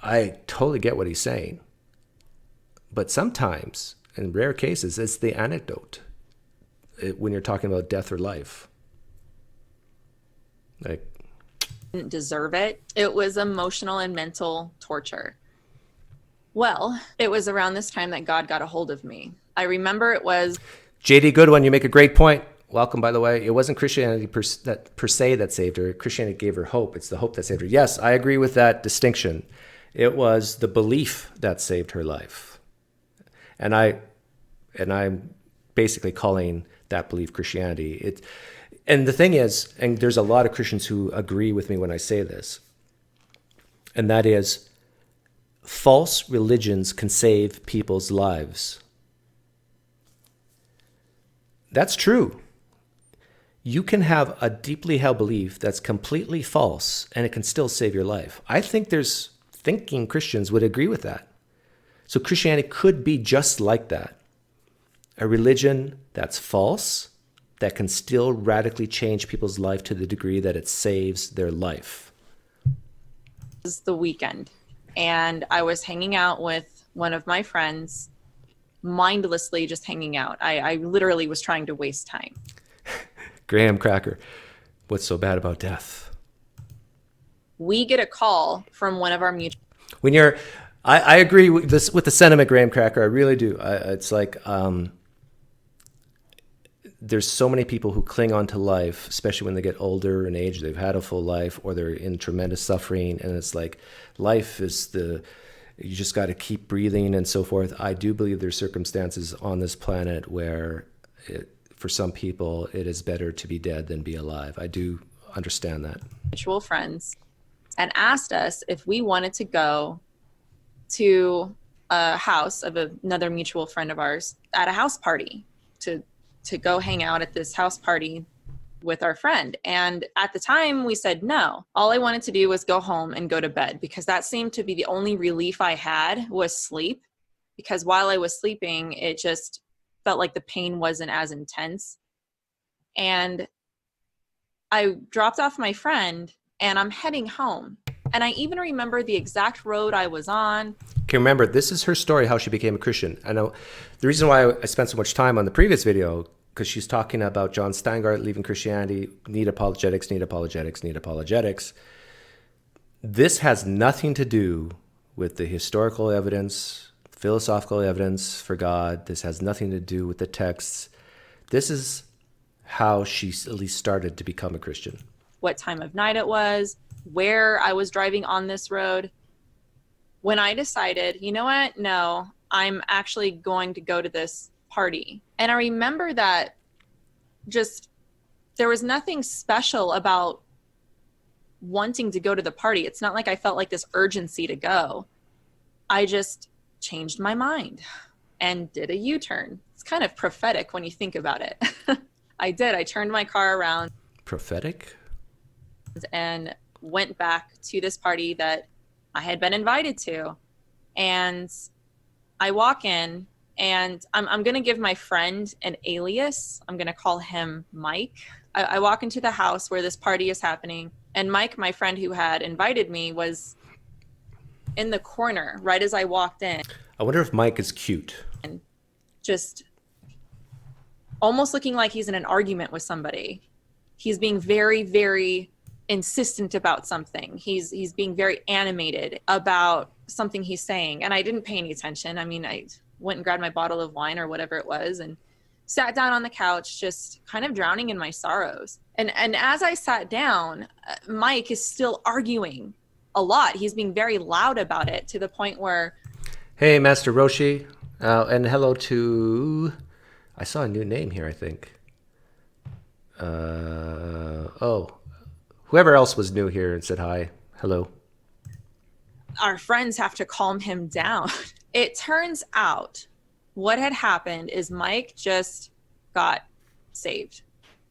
I totally get what he's saying. But sometimes, in rare cases, it's the anecdote when you're talking about death or life. Like, Didn't deserve it. It was emotional and mental torture. Well, it was around this time that God got a hold of me. I remember it was... JD Goodwin, you make a great point. Welcome, by the way. It wasn't Christianity per se that saved her. Christianity gave her hope. It's the hope that saved her. Yes, I agree with that distinction. It was the belief that saved her life. And I'm basically calling that belief Christianity. And the thing is, and there's a lot of Christians who agree with me when I say this, and that is, false religions can save people's lives. That's true. You can have a deeply held belief that's completely false, and it can still save your life. I think there's thinking Christians would agree with that. So Christianity could be just like that. A religion that's false, that can still radically change people's life to the degree that it saves their life. It was the weekend, and I was hanging out with one of my friends, mindlessly just hanging out. I literally was trying to waste time. Graham Cracker, what's so bad about death? We get a call from one of our mutual... I agree with the sentiment, Graham Cracker. I really do. It's like there's so many people who cling on to life, especially when they get older in age. They've had a full life, or they're in tremendous suffering, and it's like life is you just got to keep breathing and so forth. I do believe there's circumstances on this planet where, for some people, it is better to be dead than be alive. I do understand that. Mutual friends. and asked us if we wanted to go to a house of another mutual friend of ours at a house party to go hang out at this house party with our friend. And at the time we said no. All I wanted to do was go home and go to bed, because that seemed to be the only relief I had, was sleep. Because while I was sleeping, it just felt like the pain wasn't as intense. And I dropped off my friend and I'm heading home. And I even remember the exact road I was on. Okay, remember, this is her story, how she became a Christian. I know the reason why I spent so much time on the previous video, because she's talking about John Steingart leaving Christianity, need apologetics, need apologetics, need apologetics. This has nothing to do with the historical evidence, philosophical evidence for God. This has nothing to do with the texts. This is how she at least started to become a Christian. What time of night it was, where I was driving on this road. When I decided, you know what? No, I'm actually going to go to this party. And I remember that just there was nothing special about wanting to go to the party. It's not like I felt like this urgency to go. I just changed my mind and did a U-turn. It's kind of prophetic when you think about it. I did. I turned my car around. Prophetic? And went back to this party that I had been invited to. And I walk in, and I'm going to give my friend an alias. I'm going to call him Mike. I walk into the house where this party is happening, and Mike, my friend who had invited me, was in the corner right as I walked in. I wonder if Mike is cute. And just almost looking like he's in an argument with somebody. He's being very, very insistent about something. He's being very animated about something he's saying. And I didn't pay any attention. I mean, I went and grabbed my bottle of wine or whatever it was and sat down on the couch, just kind of drowning in my sorrows. And as I sat down, Mike is still arguing a lot. He's being very loud about it, to the point where... Hey, Master Roshi. And hello to... I saw a new name here, I think. Whoever else was new here and said hi. Hello. Our friends have to calm him down. It turns out what had happened is Mike just got saved.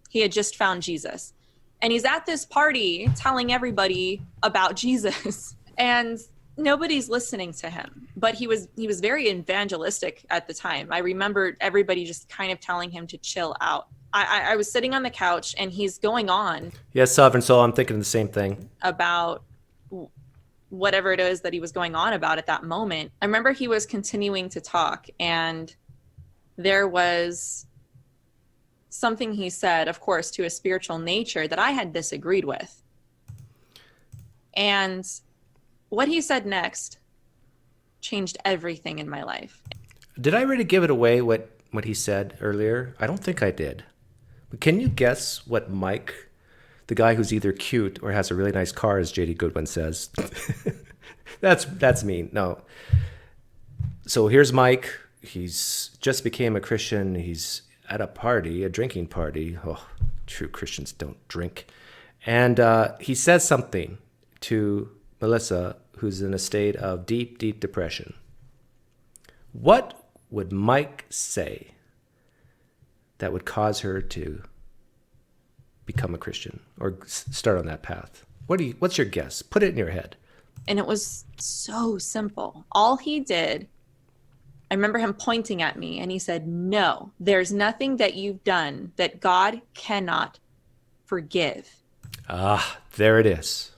He had just found Jesus. And he's at this party telling everybody about Jesus. And nobody's listening to him. But he was very evangelistic at the time. I remember everybody just kind of telling him to chill out. I was sitting on the couch, and he's going on. Yes, Sovereign Soul, I'm thinking the same thing. About whatever it is that he was going on about at that moment. I remember he was continuing to talk, and there was something he said, of course, to a spiritual nature that I had disagreed with. And what he said next changed everything in my life. Did I already give it away, what he said earlier? I don't think I did. But can you guess what Mike, the guy who's either cute or has a really nice car, as J.D. Goodwin says? That's me. No. So here's Mike. He's just became a Christian. He's at a party, a drinking party. Oh, true Christians don't drink. And he says something to Melissa, who's in a state of deep, deep depression. What would Mike say that would cause her to become a Christian or start on that path? What's your guess? Put it in your head. And it was so simple. All he did, I remember him pointing at me, and he said, no, there's nothing that you've done that God cannot forgive. Ah, there it is.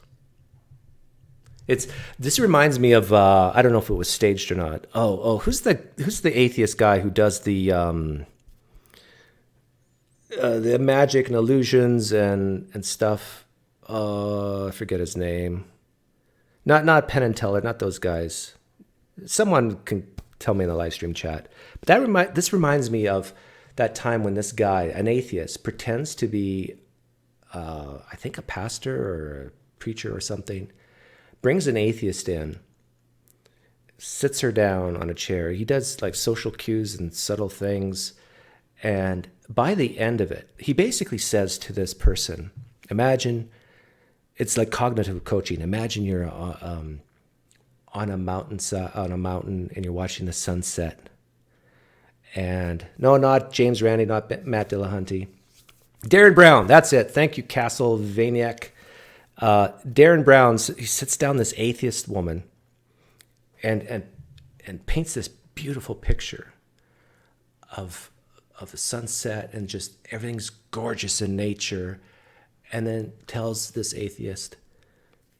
This reminds me of I don't know if it was staged or not. Who's the atheist guy who does the magic and illusions and stuff? I forget his name. Not Penn and Teller, not those guys. Someone can tell me in the live stream chat. But this reminds me of that time when this guy, an atheist, pretends to be I think a pastor or a preacher or something. Brings an atheist in, sits her down on a chair. He does like social cues and subtle things. And by the end of it, he basically says to this person, imagine it's like cognitive coaching. Imagine you're on a mountain, and you're watching the sunset. And no, not James Randi, not Matt Dillahunty. Darren Brown, that's it. Thank you, Castlevaniac. Darren Brown, he sits down this atheist woman and paints this beautiful picture of the sunset, and just everything's gorgeous in nature, and then tells this atheist,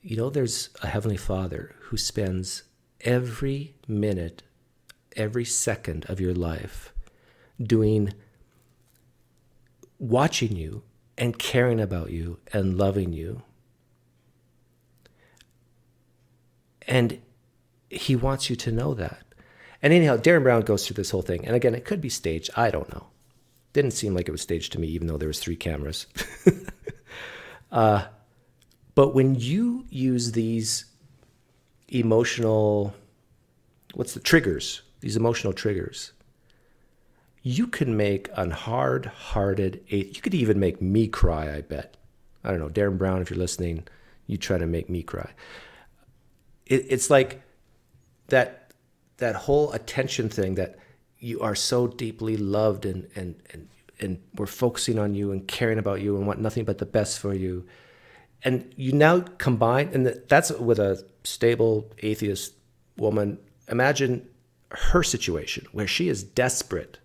there's a Heavenly Father who spends every minute, every second of your life watching you and caring about you and loving you. And he wants you to know that. And anyhow, Darren Brown goes through this whole thing. And again, it could be staged. I don't know. Didn't seem like it was staged to me, even though there was 3 cameras. But when you use these emotional, these emotional triggers, you can make a hard-hearted, you could even make me cry, I bet. I don't know, Darren Brown, if you're listening, you try to make me cry. It's like that whole attention thing, that you are so deeply loved and we're focusing on you and caring about you and want nothing but the best for you. And you now combine, and that's with a stable atheist woman. Imagine her situation where she is desperate.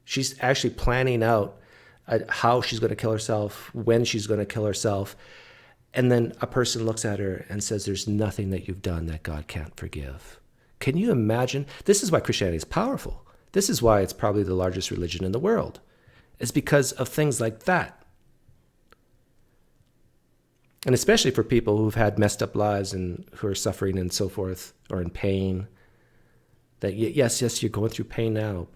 She's actually planning out how she's going to kill herself, when she's going to kill herself. And then a person looks at her and says, there's nothing that you've done that God can't forgive. Can you imagine? This is why Christianity is powerful. This is why it's probably the largest religion in the world. It's because of things like that. And especially for people who've had messed up lives and who are suffering and so forth, or in pain, that yes, you're going through pain now,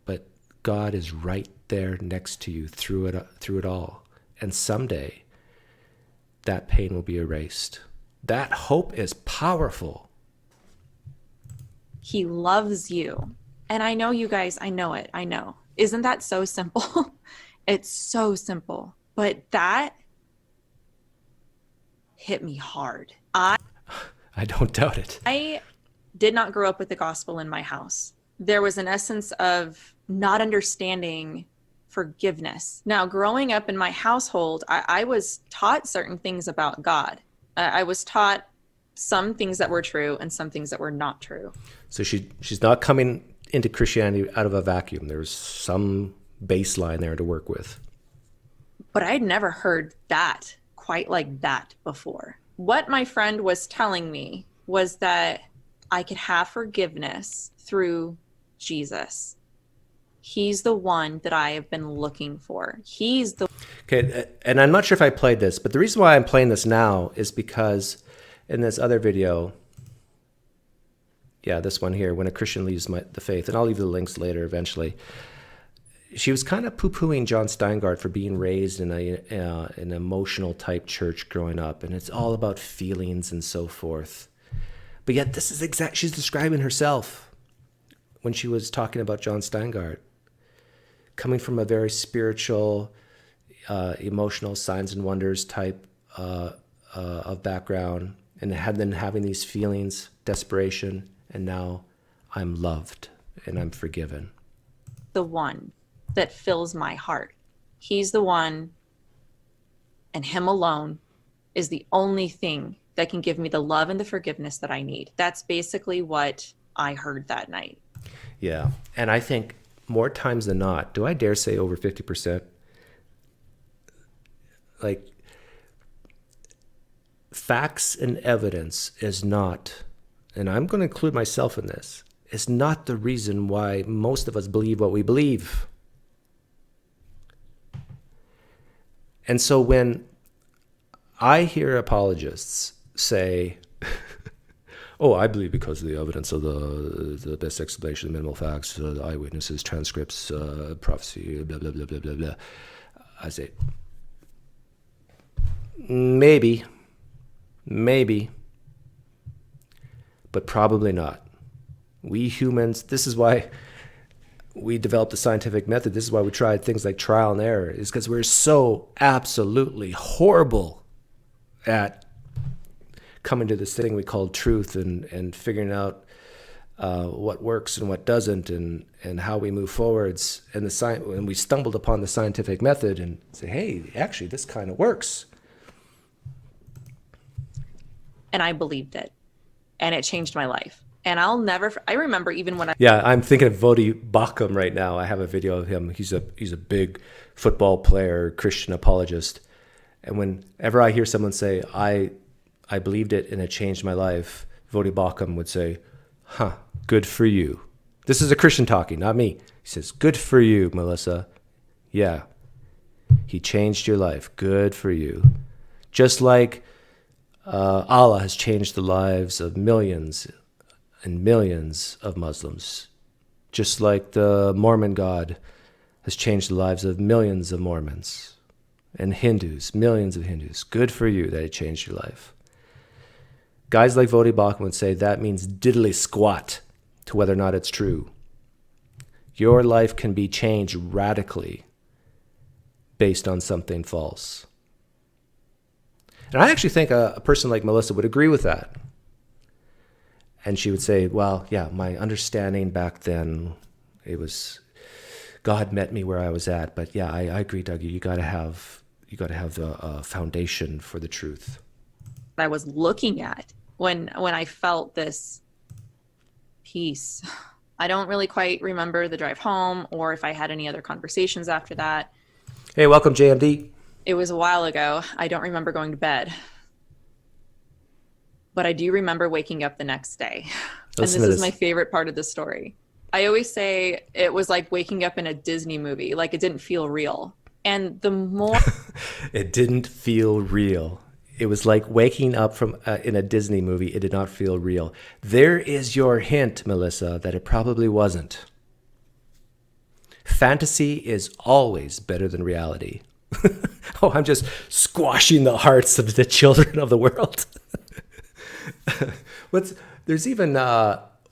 but God is right there next to you through it all. And someday that pain will be erased. That hope is powerful. He loves you. And I know you guys, I know it. I know. Isn't that so simple? It's so simple. But that hit me hard. I don't doubt it. I did not grow up with the gospel in my house. There was an essence of not understanding forgiveness. Now, growing up in my household, I was taught certain things about God. I was taught some things that were true and some things that were not true. So she's not coming into Christianity out of a vacuum. There's some baseline there to work with. But I'd never heard that quite like that before. What my friend was telling me was that I could have forgiveness through Jesus. He's the one that I have been looking for. Okay, and I'm not sure if I played this, but the reason why I'm playing this now is because in this other video, this one here, when a Christian leaves the faith, and I'll leave the links later eventually, she was kind of poo-pooing John Steingart for being raised in an emotional type church growing up, and it's all about feelings and so forth. But yet this is she's describing herself when she was talking about John Steingart, coming from a very spiritual, emotional signs and wonders type of background, and then having these feelings, desperation, and now I'm loved and I'm forgiven. The one that fills my heart. He's the one, and him alone is the only thing that can give me the love and the forgiveness that I need. That's basically what I heard that night. Yeah. And I think more times than not, do I dare say over 50%? Like, facts and evidence is not, and I'm going to include myself in this, is not the reason why most of us believe what we believe. And so when I hear apologists say, oh, I believe because of the evidence of the best explanation, the minimal facts, the eyewitnesses, transcripts, prophecy, blah, blah, blah, blah, blah, blah. I say, maybe, but probably not. We humans, this is why we developed the scientific method. This is why we tried things like trial and error, is because we're so absolutely horrible at coming to this thing we call truth and figuring out what works and what doesn't, and how we move forwards. And we stumbled upon the scientific method and say, hey, actually, this kind of works. And I believed it, and it changed my life. And I remember even when Yeah, I'm thinking of Vodi Bakum right now. I have a video of him. He's a big football player, Christian apologist. And whenever I hear someone say, I believed it and it changed my life, Vodi Bakum would say, good for you. This is a Christian talking, not me. He says, good for you, Melissa. Yeah, he changed your life. Good for you. Just like Allah has changed the lives of millions and millions of Muslims. Just like the Mormon God has changed the lives of millions of Mormons and Hindus, millions of Hindus. Good for you that it changed your life. Guys like Vodi Bakum would say that means diddly squat to whether or not it's true. Your life can be changed radically based on something false. And I actually think a person like Melissa would agree with that. And she would say, well, yeah, my understanding back then, it was, God met me where I was at. But yeah, I agree, Dougie, you got to have the foundation for the truth. I was looking at when I felt this peace. I don't really quite remember the drive home or if I had any other conversations after that. Hey, welcome, JMD. It was a while ago. I don't remember going to bed. But I do remember waking up the next day. And this is my favorite part of the story. I always say it was like waking up in a Disney movie, like it didn't feel real. And the more... It didn't feel real. It was like waking up from in a Disney movie. It did not feel real. There is your hint, Melissa, that it probably wasn't. Fantasy is always better than reality. Oh, I'm just squashing the hearts of the children of the world. There's even,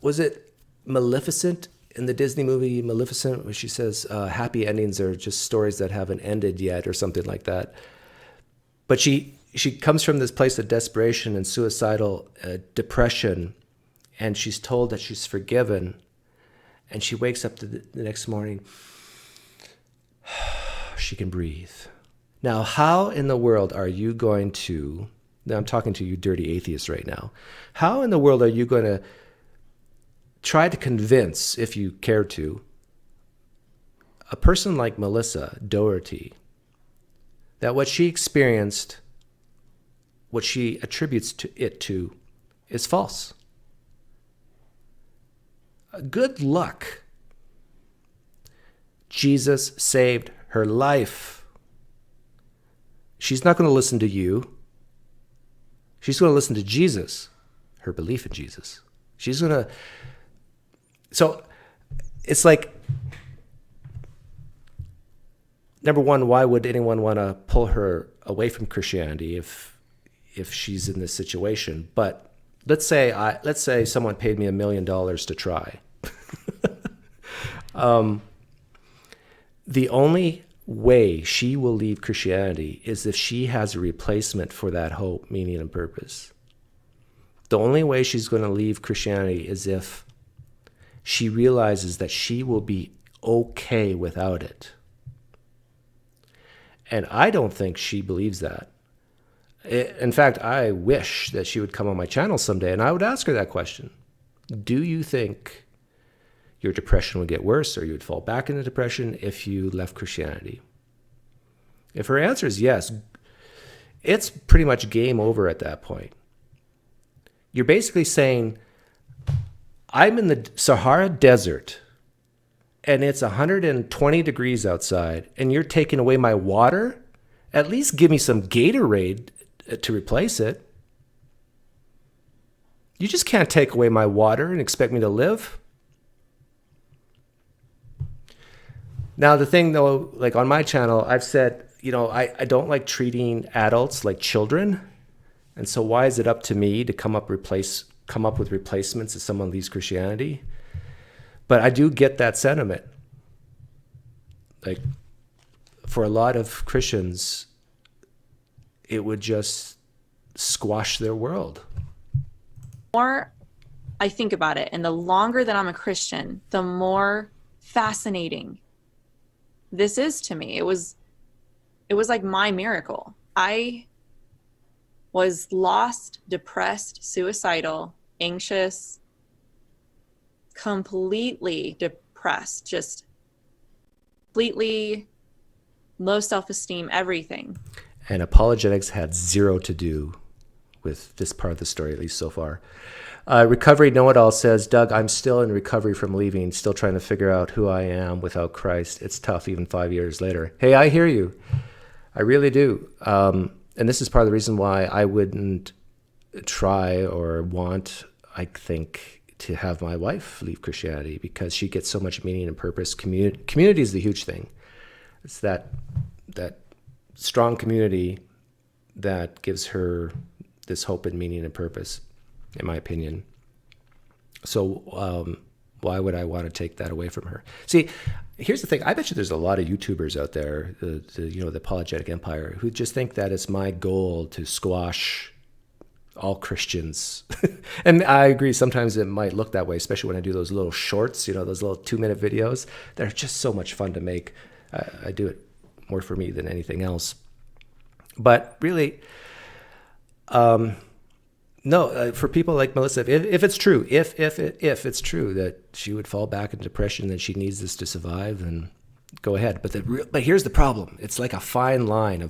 was it Maleficent in the Disney movie Maleficent, where she says happy endings are just stories that haven't ended yet or something like that. But she comes from this place of desperation and suicidal depression, and she's told that she's forgiven, and she wakes up the next morning. She can breathe. Now, how in the world are you going to... Now, I'm talking to you dirty atheists right now. How in the world are you going to try to convince, if you care to, a person like Melissa Dougherty that what she experienced, what she attributes it to, is false? Good luck. Jesus saved her life. She's not going to listen to you. She's going to listen to Jesus, her belief in Jesus. She's going to... So it's like, number one, why would anyone want to pull her away from Christianity if she's in this situation? But let's say someone paid me $1 million to try. The only way she will leave Christianity is if she has a replacement for that hope, meaning, and purpose. The only way she's going to leave Christianity is if she realizes that she will be okay without it. And I don't think she believes that. In fact, I wish that she would come on my channel someday and I would ask her that question. Do you think your depression would get worse or you would fall back into depression if you left Christianity? If her answer is yes, it's pretty much game over at that point. You're basically saying, I'm in the Sahara Desert and it's 120 degrees outside and you're taking away my water? At least give me some Gatorade to replace it. You just can't take away my water and expect me to live. Now, the thing though, like on my channel, I've said, I don't like treating adults like children. And so why is it up to me to come up with replacements if someone leaves Christianity? But I do get that sentiment. Like, for a lot of Christians, it would just squash their world. More I think about it, and the longer that I'm a Christian, the more fascinating this is to me. It was like my miracle. I was lost, depressed, suicidal, anxious, completely depressed, just completely low self-esteem, everything. And apologetics had zero to do with this part of the story, at least so far. Recovery Know-It-All says, Doug, I'm still in recovery from leaving, still trying to figure out who I am without Christ. It's tough even 5 years later. Hey, I hear you. I really do. And this is part of the reason why I wouldn't try or want, I think, to have my wife leave Christianity, because she gets so much meaning and purpose. Community is the huge thing. It's that strong community that gives her this hope and meaning and purpose, in my opinion. So why would I want to take that away from her? See, here's the thing. I bet you there's a lot of YouTubers out there, the apologetic empire, who just think that it's my goal to squash all Christians. And I agree, sometimes it might look that way, especially when I do those little shorts, those little 2-minute videos. They're just so much fun to make. I do it more for me than anything else. But really, no, for people like Melissa, if it's true, if it's true that she would fall back into depression, that she needs this to survive, then go ahead. But here's the problem. It's like a fine line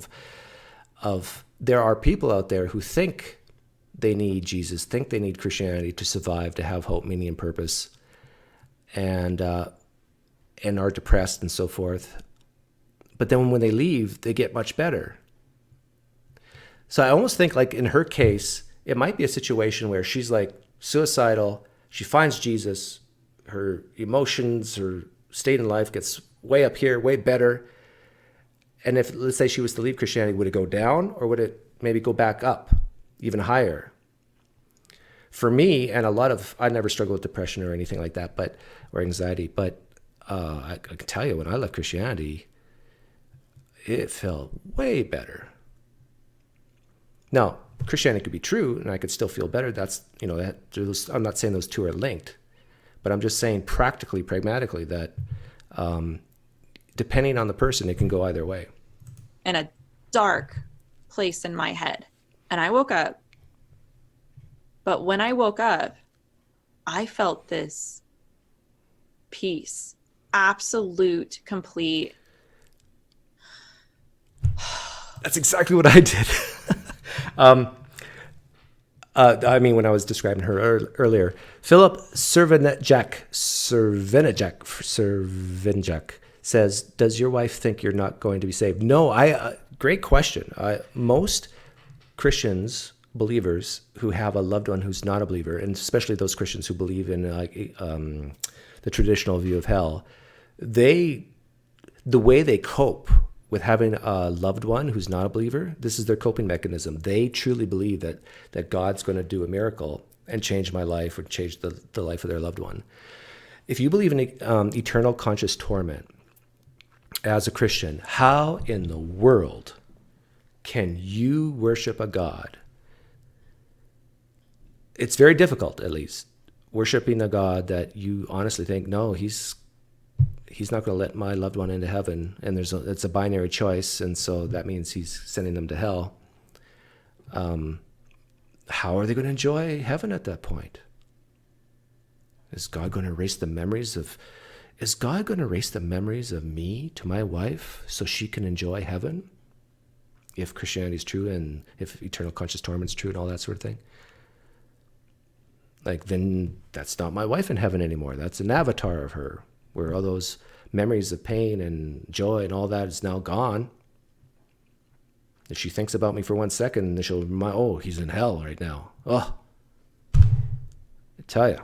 of there are people out there who think they need Jesus, think they need Christianity to survive, to have hope, meaning, and purpose, and are depressed and so forth. But then when they leave, they get much better. So I almost think, like in her case, it might be a situation where she's like suicidal. She finds Jesus. Her emotions, her state in life gets way up here, way better. And if, let's say, she was to leave Christianity, would it go down, or would it maybe go back up even higher? For me, and I never struggled with depression or anything like that, or anxiety, but I can tell you, when I left Christianity, it felt way better. Now, Christianity could be true, and I could still feel better. I'm not saying those two are linked, but I'm just saying practically, pragmatically, that depending on the person, it can go either way. In a dark place in my head, and I woke up. But when I woke up, I felt this peace, absolute, complete. That's exactly what I did. When I was describing her earlier, Philip Servinjak says, does your wife think you're not going to be saved? No, great question. Most Christians, believers who have a loved one who's not a believer, and especially those Christians who believe in the traditional view of hell, the way they cope with having a loved one who's not a believer, this is their coping mechanism. They truly believe that God's going to do a miracle and change my life or change the life of their loved one. If you believe in eternal conscious torment as a Christian, how in the world can you worship a God? It's very difficult, at least, worshiping a God that you honestly think, no, he's not going to let my loved one into heaven, and it's a binary choice, and so that means he's sending them to hell. How are they going to enjoy heaven at that point? Is God going to erase the memories of me to my wife so she can enjoy heaven? If Christianity is true, and if eternal conscious torment is true, and all that sort of thing. Like, then that's not my wife in heaven anymore. That's an avatar of her, where all those memories of pain and joy and all that is now gone. If she thinks about me for 1 second, then she'll remind, oh, he's in hell right now. Oh, I tell you.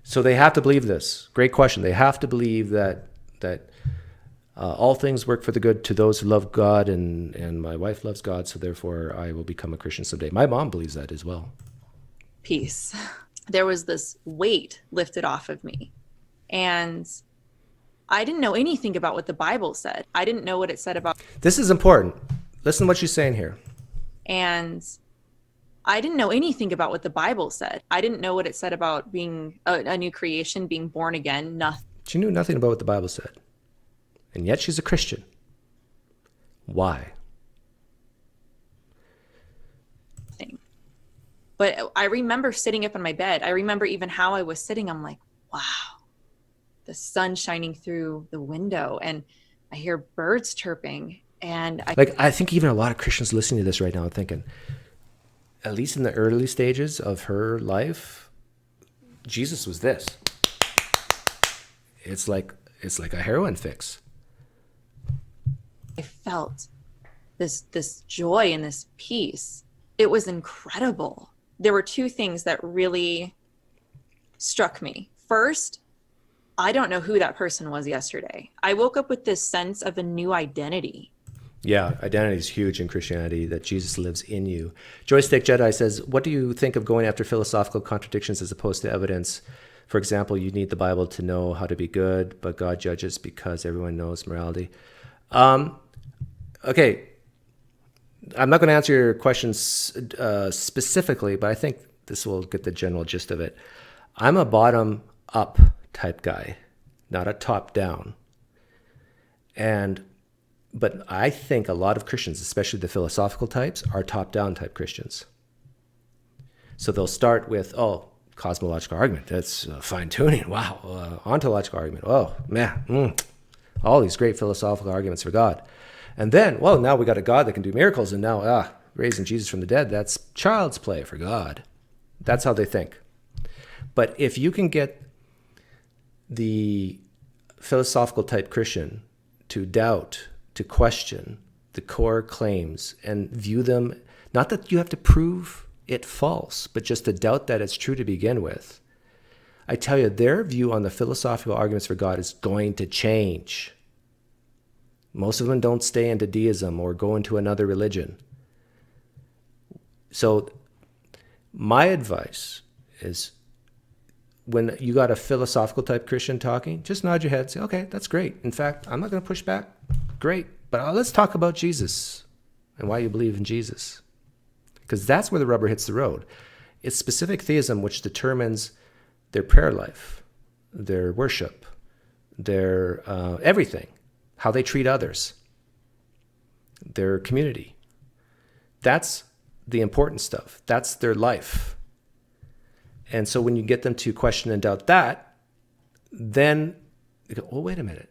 So they have to believe this. Great question. They have to believe that all things work for the good to those who love God, and my wife loves God, so therefore I will become a Christian someday. My mom believes that as well. Peace. There was this weight lifted off of me. And I didn't know anything about what the Bible said. I didn't know what it said about. This is important. Listen to what she's saying here. And I didn't know anything about what the Bible said. I didn't know what it said about being a new creation, being born again, nothing. She knew nothing about what the Bible said. And yet she's a Christian. Why? But I remember sitting up in my bed. I remember even how I was sitting. I'm like, wow, the sun shining through the window, and I hear birds chirping. And I think even a lot of Christians listening to this right now are thinking, at least in the early stages of her life, Jesus was this. It's like a heroin fix. I felt this joy and this peace. It was incredible. There were two things that really struck me. First, I don't know who that person was yesterday. I woke up with this sense of a new identity. Yeah, identity is huge in Christianity, that Jesus lives in you. Joystick Jedi says, what do you think of going after philosophical contradictions as opposed to evidence? For example, you need the Bible to know how to be good, but God judges because everyone knows morality. Okay, I'm not going to answer your questions specifically, but I think this will get the general gist of it. I'm a bottom-up type guy, not a top-down. But I think a lot of Christians, especially the philosophical types, are top-down type Christians. So they'll start with, cosmological argument. That's fine-tuning. Wow. Ontological argument. Oh, man. All these great philosophical arguments for God. And then, now we got a God that can do miracles, and now, raising Jesus from the dead, that's child's play for God. That's how they think. But if you can get the philosophical type Christian to doubt, to question the core claims and view them, not that you have to prove it false, but just to doubt that it's true to begin with, I tell you, their view on the philosophical arguments for God is going to change. Most of them don't stay into deism or go into another religion. So my advice is, when you got a philosophical type Christian talking, just nod your head, say, okay, that's great. In fact, I'm not going to push back. Great. But let's talk about Jesus and why you believe in Jesus. Because that's where the rubber hits the road. It's specific theism which determines their prayer life, their worship, their everything, how they treat others, their community. That's the important stuff. That's their life. And so when you get them to question and doubt that, then they go, oh, wait a minute.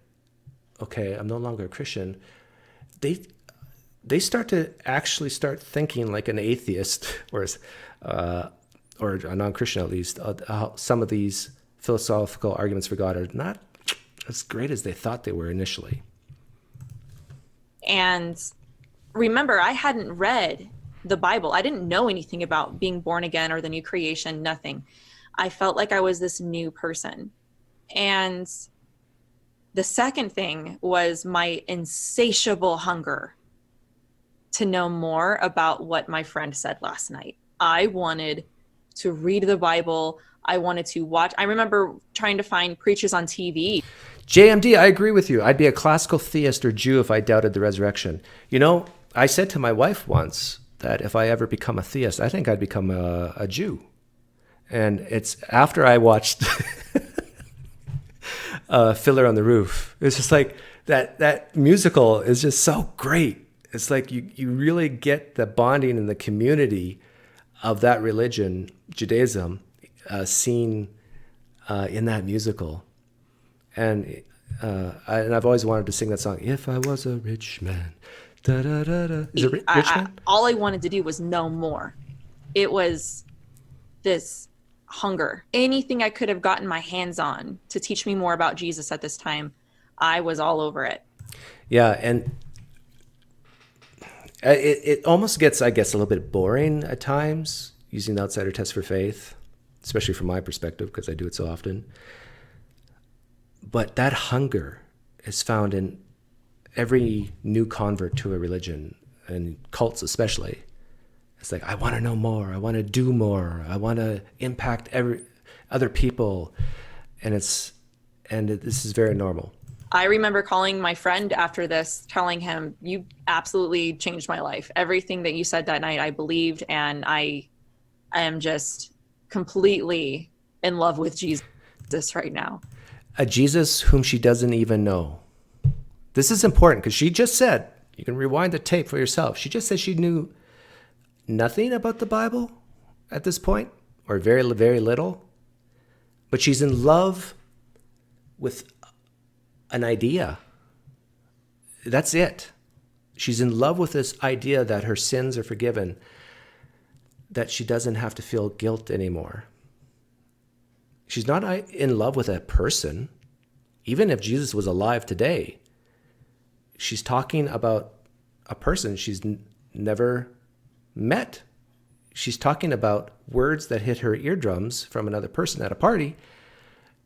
Okay, I'm no longer a Christian. They start to actually start thinking like an atheist, or a non-Christian at least. How some of these philosophical arguments for God are not as great as they thought they were initially. And remember, I hadn't read the Bible. I didn't know anything about being born again or the new creation, nothing. I felt like I was this new person. And the second thing was my insatiable hunger to know more about what my friend said last night. I wanted to read the Bible. I wanted to watch. I remember trying to find preachers on TV. JMD, I agree with you. I'd be a classical theist or Jew if I doubted the resurrection. You know, I said to my wife once that if I ever become a theist, I think I'd become a Jew. And it's after I watched Fiddler on the Roof. It's just like that musical is just so great. It's like you really get the bonding and the community of that religion, Judaism, seen in that musical. And I've always wanted to sing that song, If I Was a Rich Man. Da, da, da, da. Is it Rich Man? All I wanted to do was know more. It was this hunger. Anything I could have gotten my hands on to teach me more about Jesus at this time, I was all over it. Yeah, and it almost gets, I guess, a little bit boring at times, using the outsider test for faith, especially from my perspective, because I do it so often. But that hunger is found in every new convert to a religion, and cults especially. It's like, I want to know more. I want to do more. I want to impact other people. And this is very normal. I remember calling my friend after this, telling him, you absolutely changed my life. Everything that you said that night, I believed, and I I am just completely in love with Jesus right now. A Jesus whom she doesn't even know. This is important because she just said, you can rewind the tape for yourself. She just said she knew nothing about the Bible at this point, or very, very little. But she's in love with an idea. That's it. She's in love with this idea that her sins are forgiven, that she doesn't have to feel guilt anymore. She's not in love with a person. Even if Jesus was alive today, she's talking about a person she's never met. She's talking about words that hit her eardrums from another person at a party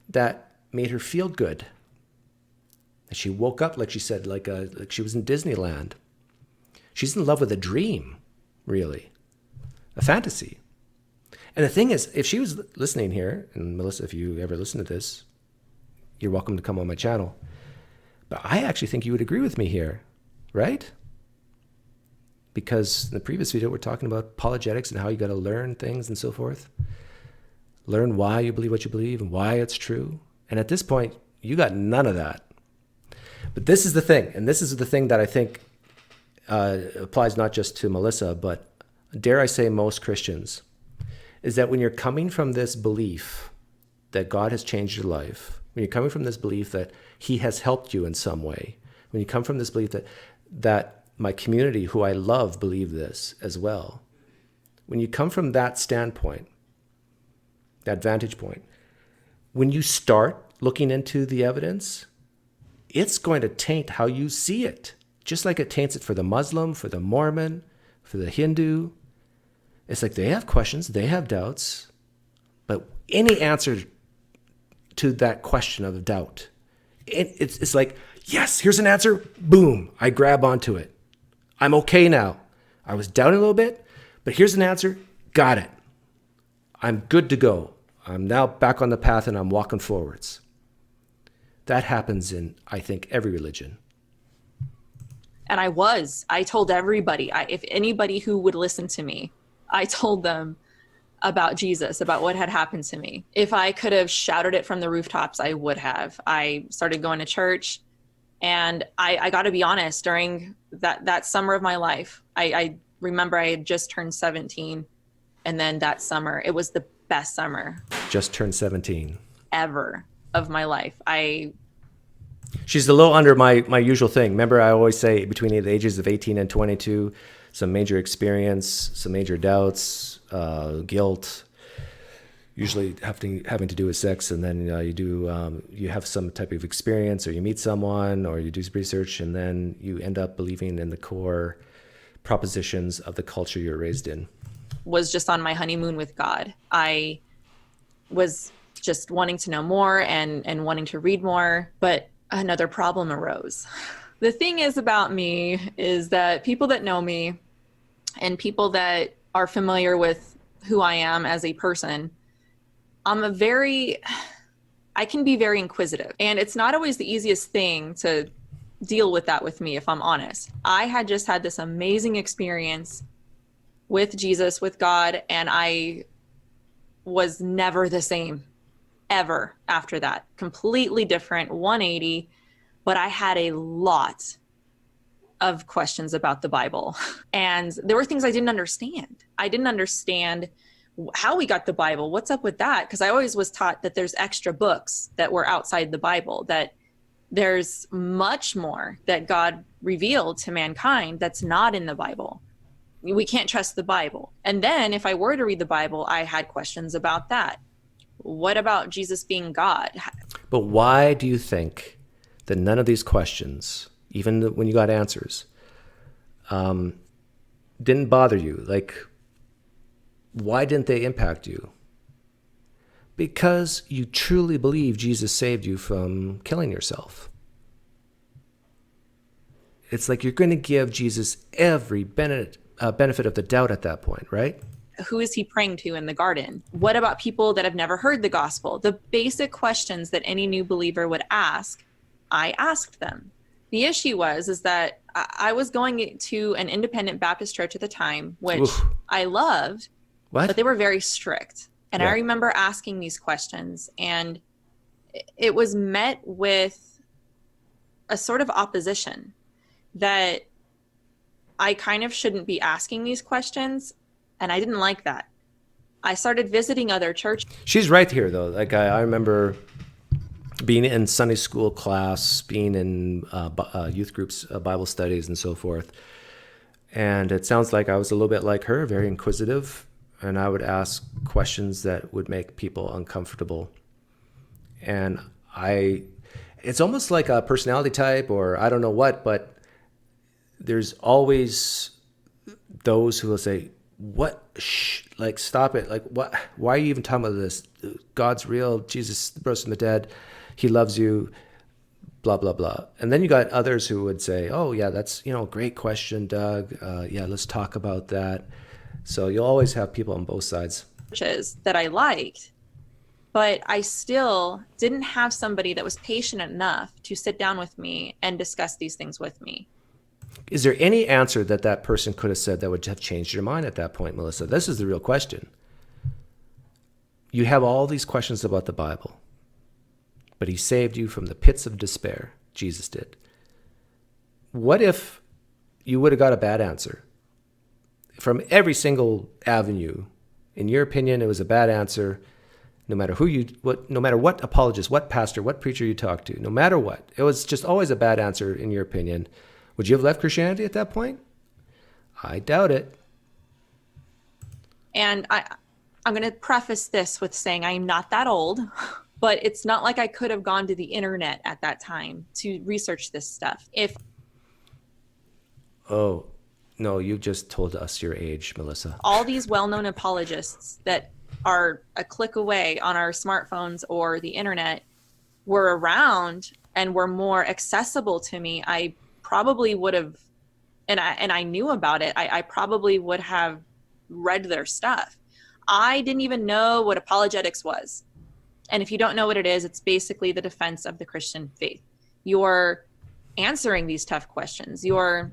that made her feel good. And she woke up, like she said, like she was in Disneyland. She's in love with a dream, really, a fantasy. And the thing is, if she was listening here, and Melissa, if you ever listen to this, you're welcome to come on my channel. But I actually think you would agree with me here, right? Because in the previous video, we're talking about apologetics and how you got to learn things and so forth. Learn why you believe what you believe and why it's true. And at this point, you got none of that. But this is the thing, and this is the thing that I think applies not just to Melissa, but dare I say most Christians, is that when you're coming from this belief that God has changed your life, when you're coming from this belief that he has helped you in some way, when you come from this belief that my community, who I love, believe this as well, when you come from that standpoint, that vantage point, when you start looking into the evidence, it's going to taint how you see it, just like it taints it for the Muslim, for the Mormon, for the Hindu. It's like they have questions, they have doubts, but any answer to that question of doubt, it's like, yes, here's an answer, boom, I grab onto it. I'm okay now. I was doubting a little bit, but here's an answer, got it. I'm good to go. I'm now back on the path and I'm walking forwards. That happens in, I think, every religion. And I told everybody, if anybody who would listen to me, I told them about Jesus, about what had happened to me. If I could have shouted it from the rooftops, I would have. I started going to church, and I got to be honest, during that summer of my life, I remember I had just turned 17, and then that summer, it was the best summer. Just turned 17. Ever of my life. She's a little under my usual thing. Remember, I always say between the ages of 18 and 22, some major experience, some major doubts, guilt, usually having to do with sex, and then you have some type of experience, or you meet someone, or you do some research, and then you end up believing in the core propositions of the culture you're raised in. Was just on my honeymoon with God. I was just wanting to know more and wanting to read more, but another problem arose. The thing is about me is that people that know me and people that are familiar with who I am as a person, I can be very inquisitive, and it's not always the easiest thing to deal with that with me, if I'm honest. I had just had this amazing experience with Jesus, with God, and I was never the same ever after that. Completely different, 180, but I had a lot of questions about the Bible. And there were things I didn't understand. I didn't understand how we got the Bible. What's up with that? Because I always was taught that there's extra books that were outside the Bible, that there's much more that God revealed to mankind that's not in the Bible. We can't trust the Bible. And then if I were to read the Bible, I had questions about that. What about Jesus being God? But why do you think that none of these questions, even when you got answers, didn't bother you? Like, why didn't they impact you? Because you truly believe Jesus saved you from killing yourself. It's like you're going to give Jesus every benefit of the doubt at that point, right? Who is he praying to in the garden? What about people that have never heard the gospel? The basic questions that any new believer would ask, I asked them. The issue is that I was going to an independent Baptist church at the time, which I loved, but they were very strict. And Yeah. I remember asking these questions, and it was met with a sort of opposition that I kind of shouldn't be asking these questions. And I didn't like that. I started visiting other churches. She's right here, though. Like, I remember being in Sunday school class, being in youth groups, Bible studies, and so forth. And it sounds like I was a little bit like her, very inquisitive. And I would ask questions that would make people uncomfortable. And it's almost like a personality type, or I don't know what, but there's always those who will say, what, like, stop it. Like, what, why are you even talking about this? God's real. Jesus rose from the dead. He loves you, blah, blah, blah. And then you got others who would say, oh yeah, that's, great question, Doug. Yeah, let's talk about that. So you'll always have people on both sides. That I liked, but I still didn't have somebody that was patient enough to sit down with me and discuss these things with me. Is there any answer that person could have said that would have changed your mind at that point, Melissa? This is the real question. You have all these questions about the Bible, but he saved you from the pits of despair. Jesus did. What if you would have got a bad answer? From every single avenue, in your opinion, it was a bad answer, no matter no matter what apologist, what pastor, what preacher you talked to, no matter what. It was just always a bad answer in your opinion. Would you have left Christianity at that point? I doubt it. And I'm going to preface this with saying I'm not that old, but it's not like I could have gone to the internet at that time to research this stuff. Oh, no, you just told us your age, Melissa. All these well-known apologists that are a click away on our smartphones or the internet were around and were more accessible to me, I probably would have, and I knew about it, I probably would have read their stuff. I didn't even know what apologetics was. And if you don't know what it is, it's basically the defense of the Christian faith. You're answering these tough questions. You're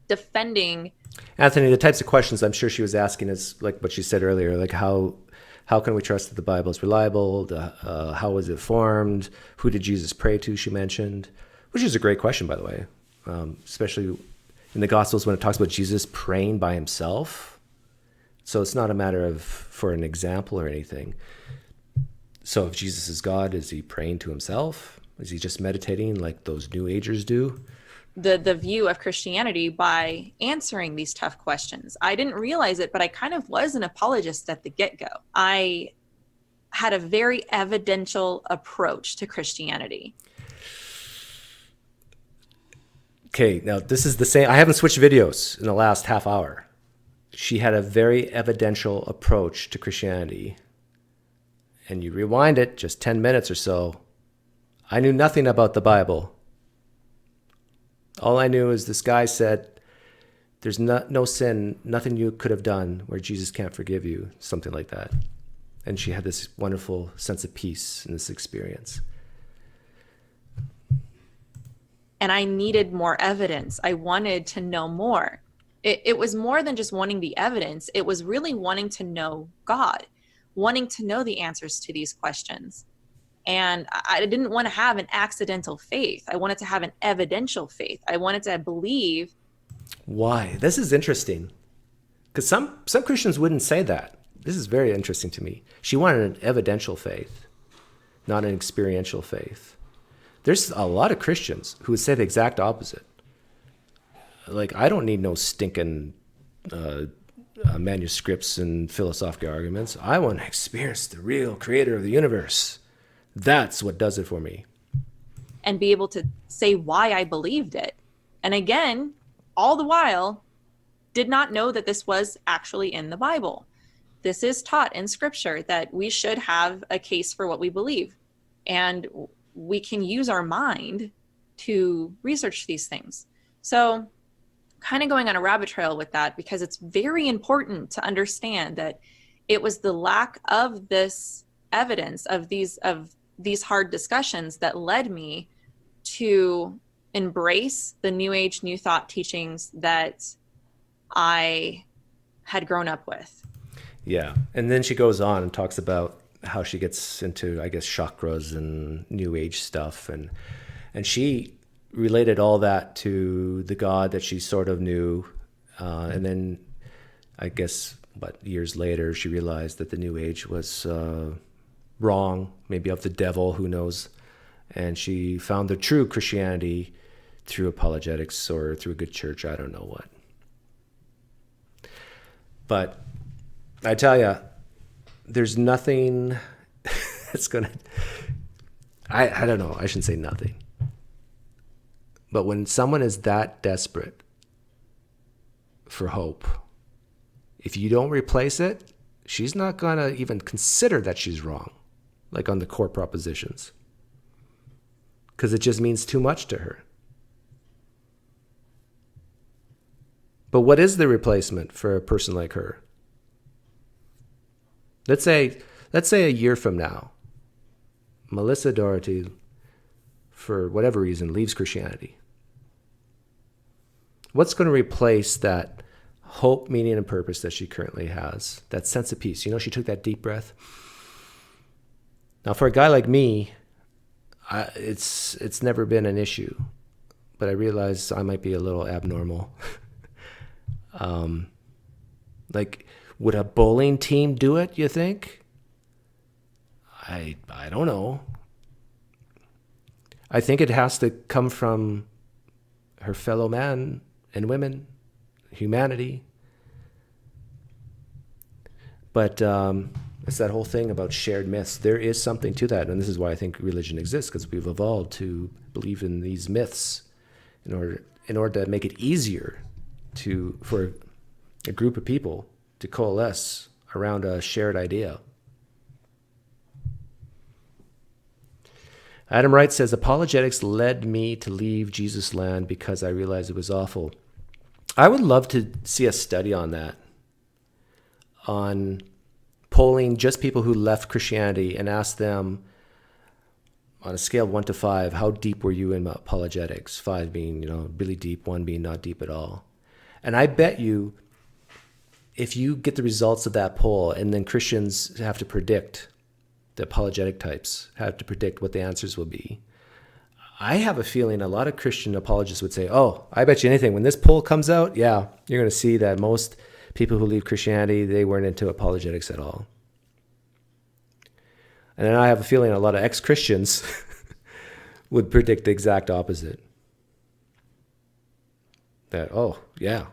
defending. Anthony, the types of questions I'm sure she was asking is like what she said earlier, like how can we trust that the Bible is reliable? How was it formed? Who did Jesus pray to? She mentioned, which is a great question, by the way, especially in the Gospels when it talks about Jesus praying by himself. So it's not a matter of for an example or anything. So if Jesus is God, is he praying to himself? Is he just meditating like those New Agers do? The view of Christianity by answering these tough questions. I didn't realize it, but I kind of was an apologist at the get-go. I had a very evidential approach to Christianity. Okay, now this is the same. I haven't switched videos in the last half hour. She had a very evidential approach to Christianity. And you rewind it just 10 minutes or so. I knew nothing about the Bible. All I knew is this guy said, there's no sin, nothing you could have done where Jesus can't forgive you, something like that. And she had this wonderful sense of peace in this experience. And I needed more evidence. I wanted to know more. It was more than just wanting the evidence. It was really wanting to know God, wanting to know the answers to these questions. And I didn't want to have an accidental faith. I wanted to have an evidential faith. I wanted to believe. Why? This is interesting. Because some Christians wouldn't say that. This is very interesting to me. She wanted an evidential faith, not an experiential faith. There's a lot of Christians who would say the exact opposite. Like, I don't need no stinking manuscripts and philosophical arguments. I want to experience the real creator of the universe. That's what does it for me. And be able to say why I believed it. And again, all the while, did not know that this was actually in the Bible. This is taught in Scripture that we should have a case for what we believe. And we can use our mind to research these things. So kind of going on a rabbit trail with that, because it's very important to understand that it was the lack of this evidence of these hard discussions that led me to embrace the New Age, New Thought teachings that I had grown up with. Yeah. And then she goes on and talks about how she gets into, I guess, chakras and new age stuff. And she related all that to the God that she sort of knew. And then I guess, years later, she realized that the new age was wrong, maybe of the devil, who knows. And she found the true Christianity through apologetics or through a good church. I don't know what. But I tell you, there's nothing that's going to, I don't know, I shouldn't say nothing. But when someone is that desperate for hope, if you don't replace it, she's not going to even consider that she's wrong, like on the core propositions, because it just means too much to her. But what is the replacement for a person like her? Let's say a year from now, Melissa Dougherty, for whatever reason, leaves Christianity. What's going to replace that hope, meaning, and purpose that she currently has? That sense of peace. You know, she took that deep breath. Now, for a guy like me, it's never been an issue, but I realize I might be a little abnormal. Like, would a bowling team do it, you think? I don't know. I think it has to come from her fellow man and women, humanity. But it's that whole thing about shared myths. There is something to that, and this is why I think religion exists, because we've evolved to believe in these myths in order to make it easier for a group of people to coalesce around a shared idea. Adam Wright says, apologetics led me to leave Jesus' land because I realized it was awful. I would love to see a study on that, on polling just people who left Christianity and ask them on a scale of 1 to 5, how deep were you in apologetics? 5 being, really deep, 1 being not deep at all. And I bet you, if you get the results of that poll, and then Christians have to predict, the apologetic types have to predict what the answers will be, I have a feeling a lot of Christian apologists would say, oh, I bet you anything, when this poll comes out, yeah, you're going to see that most people who leave Christianity, they weren't into apologetics at all. And then I have a feeling a lot of ex-Christians would predict the exact opposite. That, oh, yeah,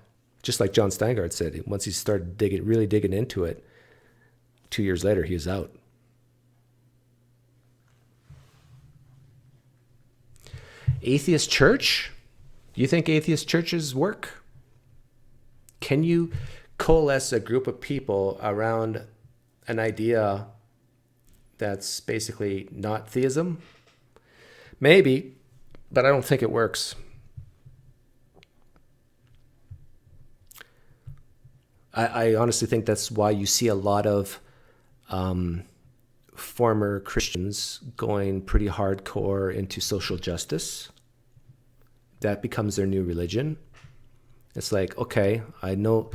just like John Steingart said, once he started really digging into it, 2 years later, he was out. Atheist church? Do you think atheist churches work? Can you coalesce a group of people around an idea that's basically not theism? Maybe, but I don't think it works. I honestly think that's why you see a lot of former Christians going pretty hardcore into social justice. That becomes their new religion. It's like, okay, I know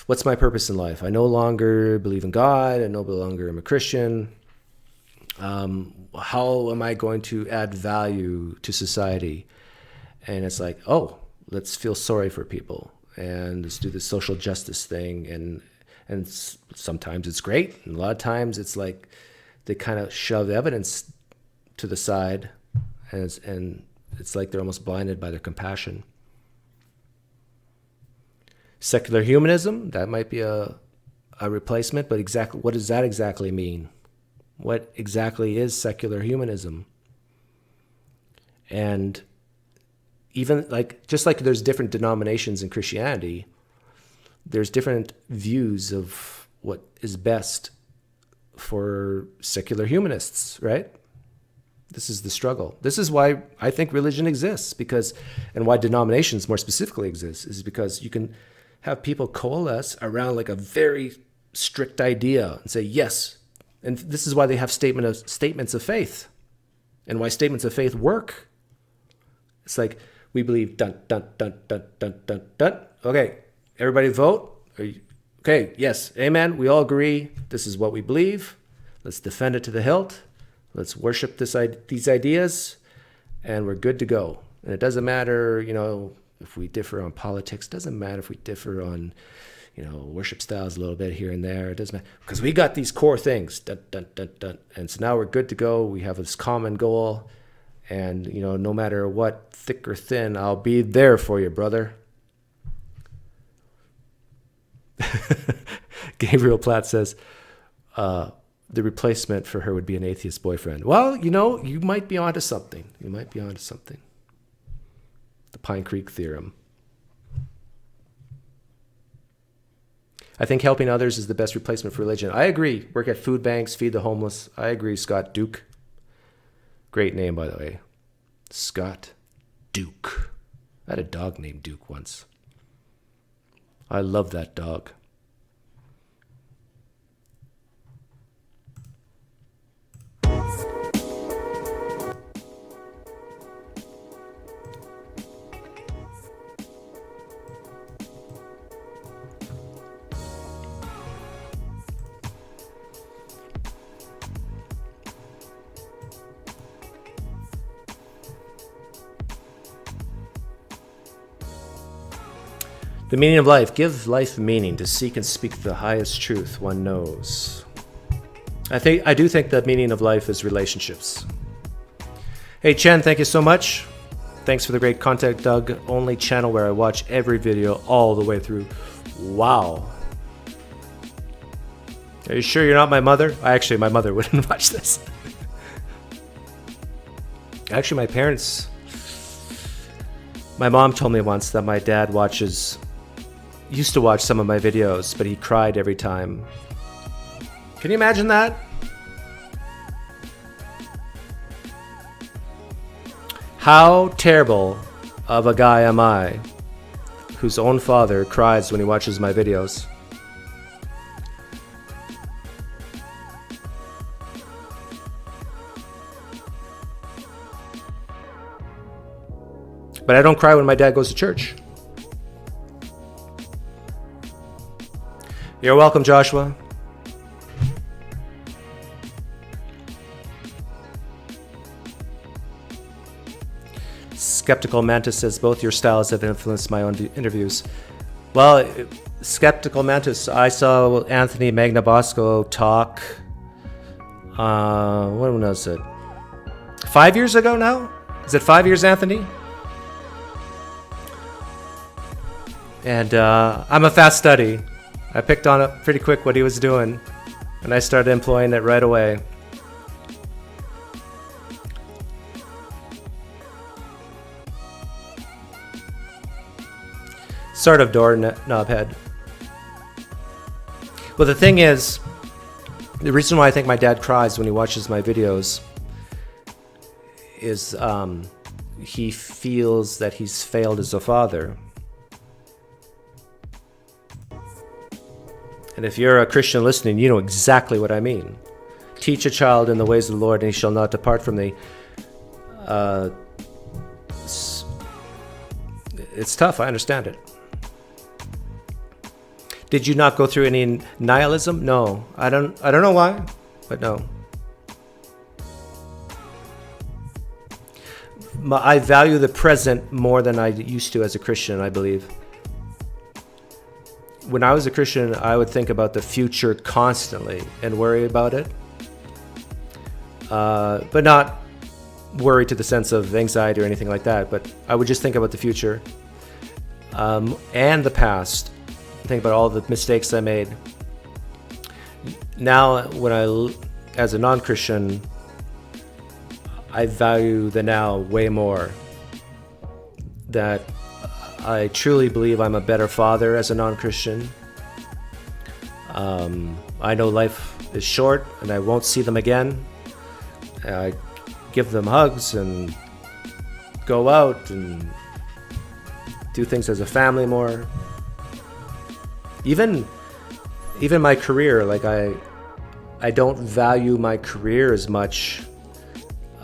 what's my purpose in life. I no longer believe in God. I no longer am a Christian. How am I going to add value to society? And it's like, oh, let's feel sorry for people and let's do this social justice thing. And sometimes it's great. And a lot of times it's like they kind of shove evidence to the side, and it's like they're almost blinded by their compassion. Secular humanism, that might be a replacement, but exactly what does that exactly mean? What exactly is secular humanism? And even just like there's different denominations in Christianity, there's different views of what is best for secular humanists, right? This is the struggle. This is why I think religion exists, and why denominations more specifically exist, is because you can have people coalesce around like a very strict idea and say yes. And this is why they have statements of faith, and why statements of faith work. It's like, we believe dun dun dun dun dun dun dun. Okay, everybody vote. Okay, yes, amen. We all agree. This is what we believe. Let's defend it to the hilt. Let's worship these ideas, and we're good to go. And it doesn't matter, if we differ on politics. It doesn't matter if we differ on, worship styles a little bit here and there. It doesn't matter, because we got these core things. Dun, dun, dun, dun. And so now we're good to go. We have this common goal. And, no matter what, thick or thin, I'll be there for you, brother. Gabriel Platt says, the replacement for her would be an atheist boyfriend. Well, you might be onto something. The PineCreek theorem. I think helping others is the best replacement for religion. I agree. Work at food banks, feed the homeless. I agree, Scott Duke. Great name, by the way. Scott Duke. I had a dog named Duke once. I love that dog. The meaning of life. Give life meaning, to seek and speak the highest truth one knows. I do think the meaning of life is relationships. Hey Chen, thank you so much. Thanks for the great content, Doug. Only channel where I watch every video all the way through. Wow. Are you sure you're not my mother? Actually, my mother wouldn't watch this. Actually, my mom told me once that my dad used to watch some of my videos, but he cried every time. Can you imagine that? How terrible of a guy am I, whose own father cries when he watches my videos? But I don't cry when my dad goes to church. You're welcome, Joshua. Skeptical Mantis says, both your styles have influenced my own interviews. Well, Skeptical Mantis, I saw Anthony Magnabosco talk, when was it? 5 years ago now? Is it 5 years, Anthony? And I'm a fast study. I picked on it pretty quick what he was doing, and I started employing it right away. Sort of knobhead. Well, the thing is, the reason why I think my dad cries when he watches my videos is he feels that he's failed as a father. And if you're a Christian listening, you know exactly what I mean. Teach a child in the ways of the Lord, and he shall not depart from thee. It's tough, I understand it. Did you not go through any nihilism? No. I don't know why, but no. I value the present more than I used to as a Christian, I believe. When I was a Christian, I would think about the future constantly and worry about it. But not worry to the sense of anxiety or anything like that. But I would just think about the future and the past. Think about all the mistakes I made. Now, as a non-Christian, I value the now way more. That I truly believe I'm a better father as a non-Christian. I know life is short and I won't see them again. I give them hugs and go out and do things as a family more. Even my career, like I don't value my career as much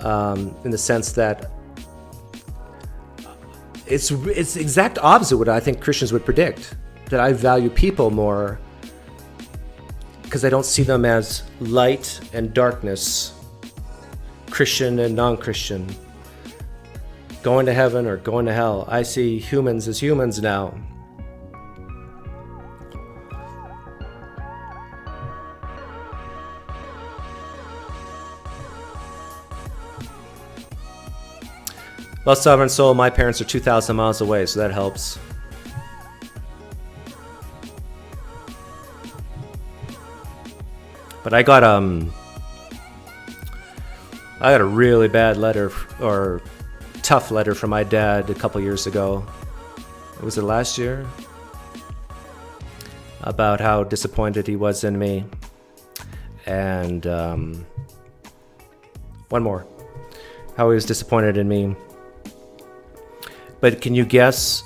in the sense that it's exact opposite what I think Christians would predict, that I value people more because I don't see them as light and darkness, Christian and non-Christian, going to heaven or going to hell. I see humans as humans now. Lost Sovereign Soul, my parents are 2,000 miles away, so that helps. But I got a really bad letter, or tough letter from my dad a couple years ago. Was it last year? About how disappointed he was in me. And one more. How he was disappointed in me. But can you guess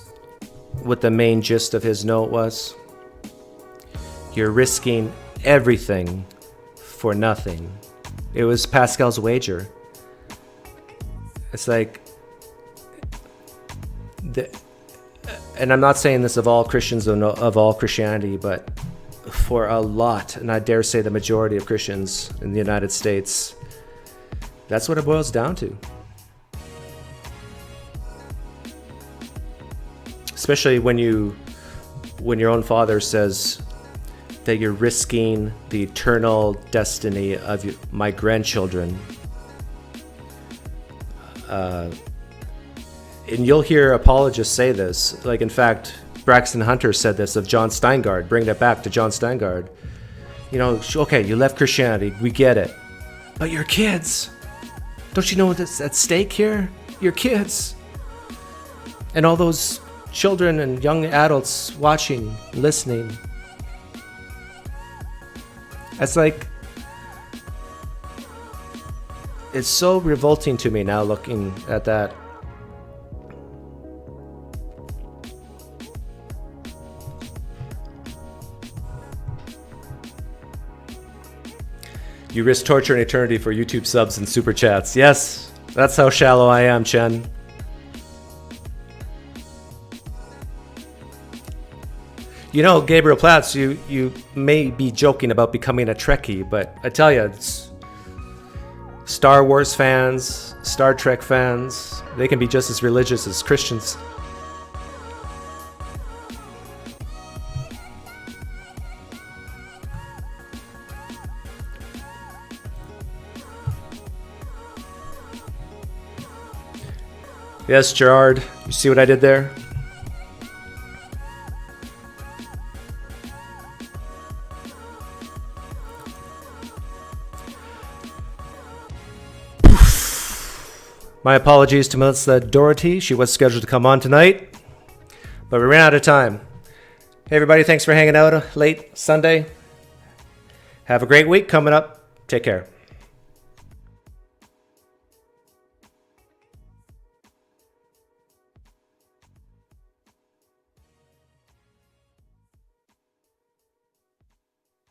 what the main gist of his note was? You're risking everything for nothing. It was Pascal's wager. It's like, and I'm not saying this of all Christians, of all Christianity, but for a lot, and I dare say the majority of Christians in the United States, that's what it boils down to. Especially when your own father says that you're risking the eternal destiny of my grandchildren. And you'll hear apologists say this. Like, in fact, Braxton Hunter said this of John Steingard, bringing it back to John Steingard. You know, okay, you left Christianity, we get it. But your kids, don't you know what's at stake here? Your kids. And all those children and young adults watching, listening. It's like, it's so revolting to me now looking at that. You risk torture and eternity for YouTube subs and super chats. Yes, that's how shallow I am, Chen. You know, Gabriel Platz, you may be joking about becoming a Trekkie, but I tell you, it's Star Wars fans, Star Trek fans, they can be just as religious as Christians. Yes, Gerard, you see what I did there? My apologies to Melissa Dougherty. She was scheduled to come on tonight, but we ran out of time. Hey everybody, thanks for hanging out late Sunday. Have a great week coming up. Take care.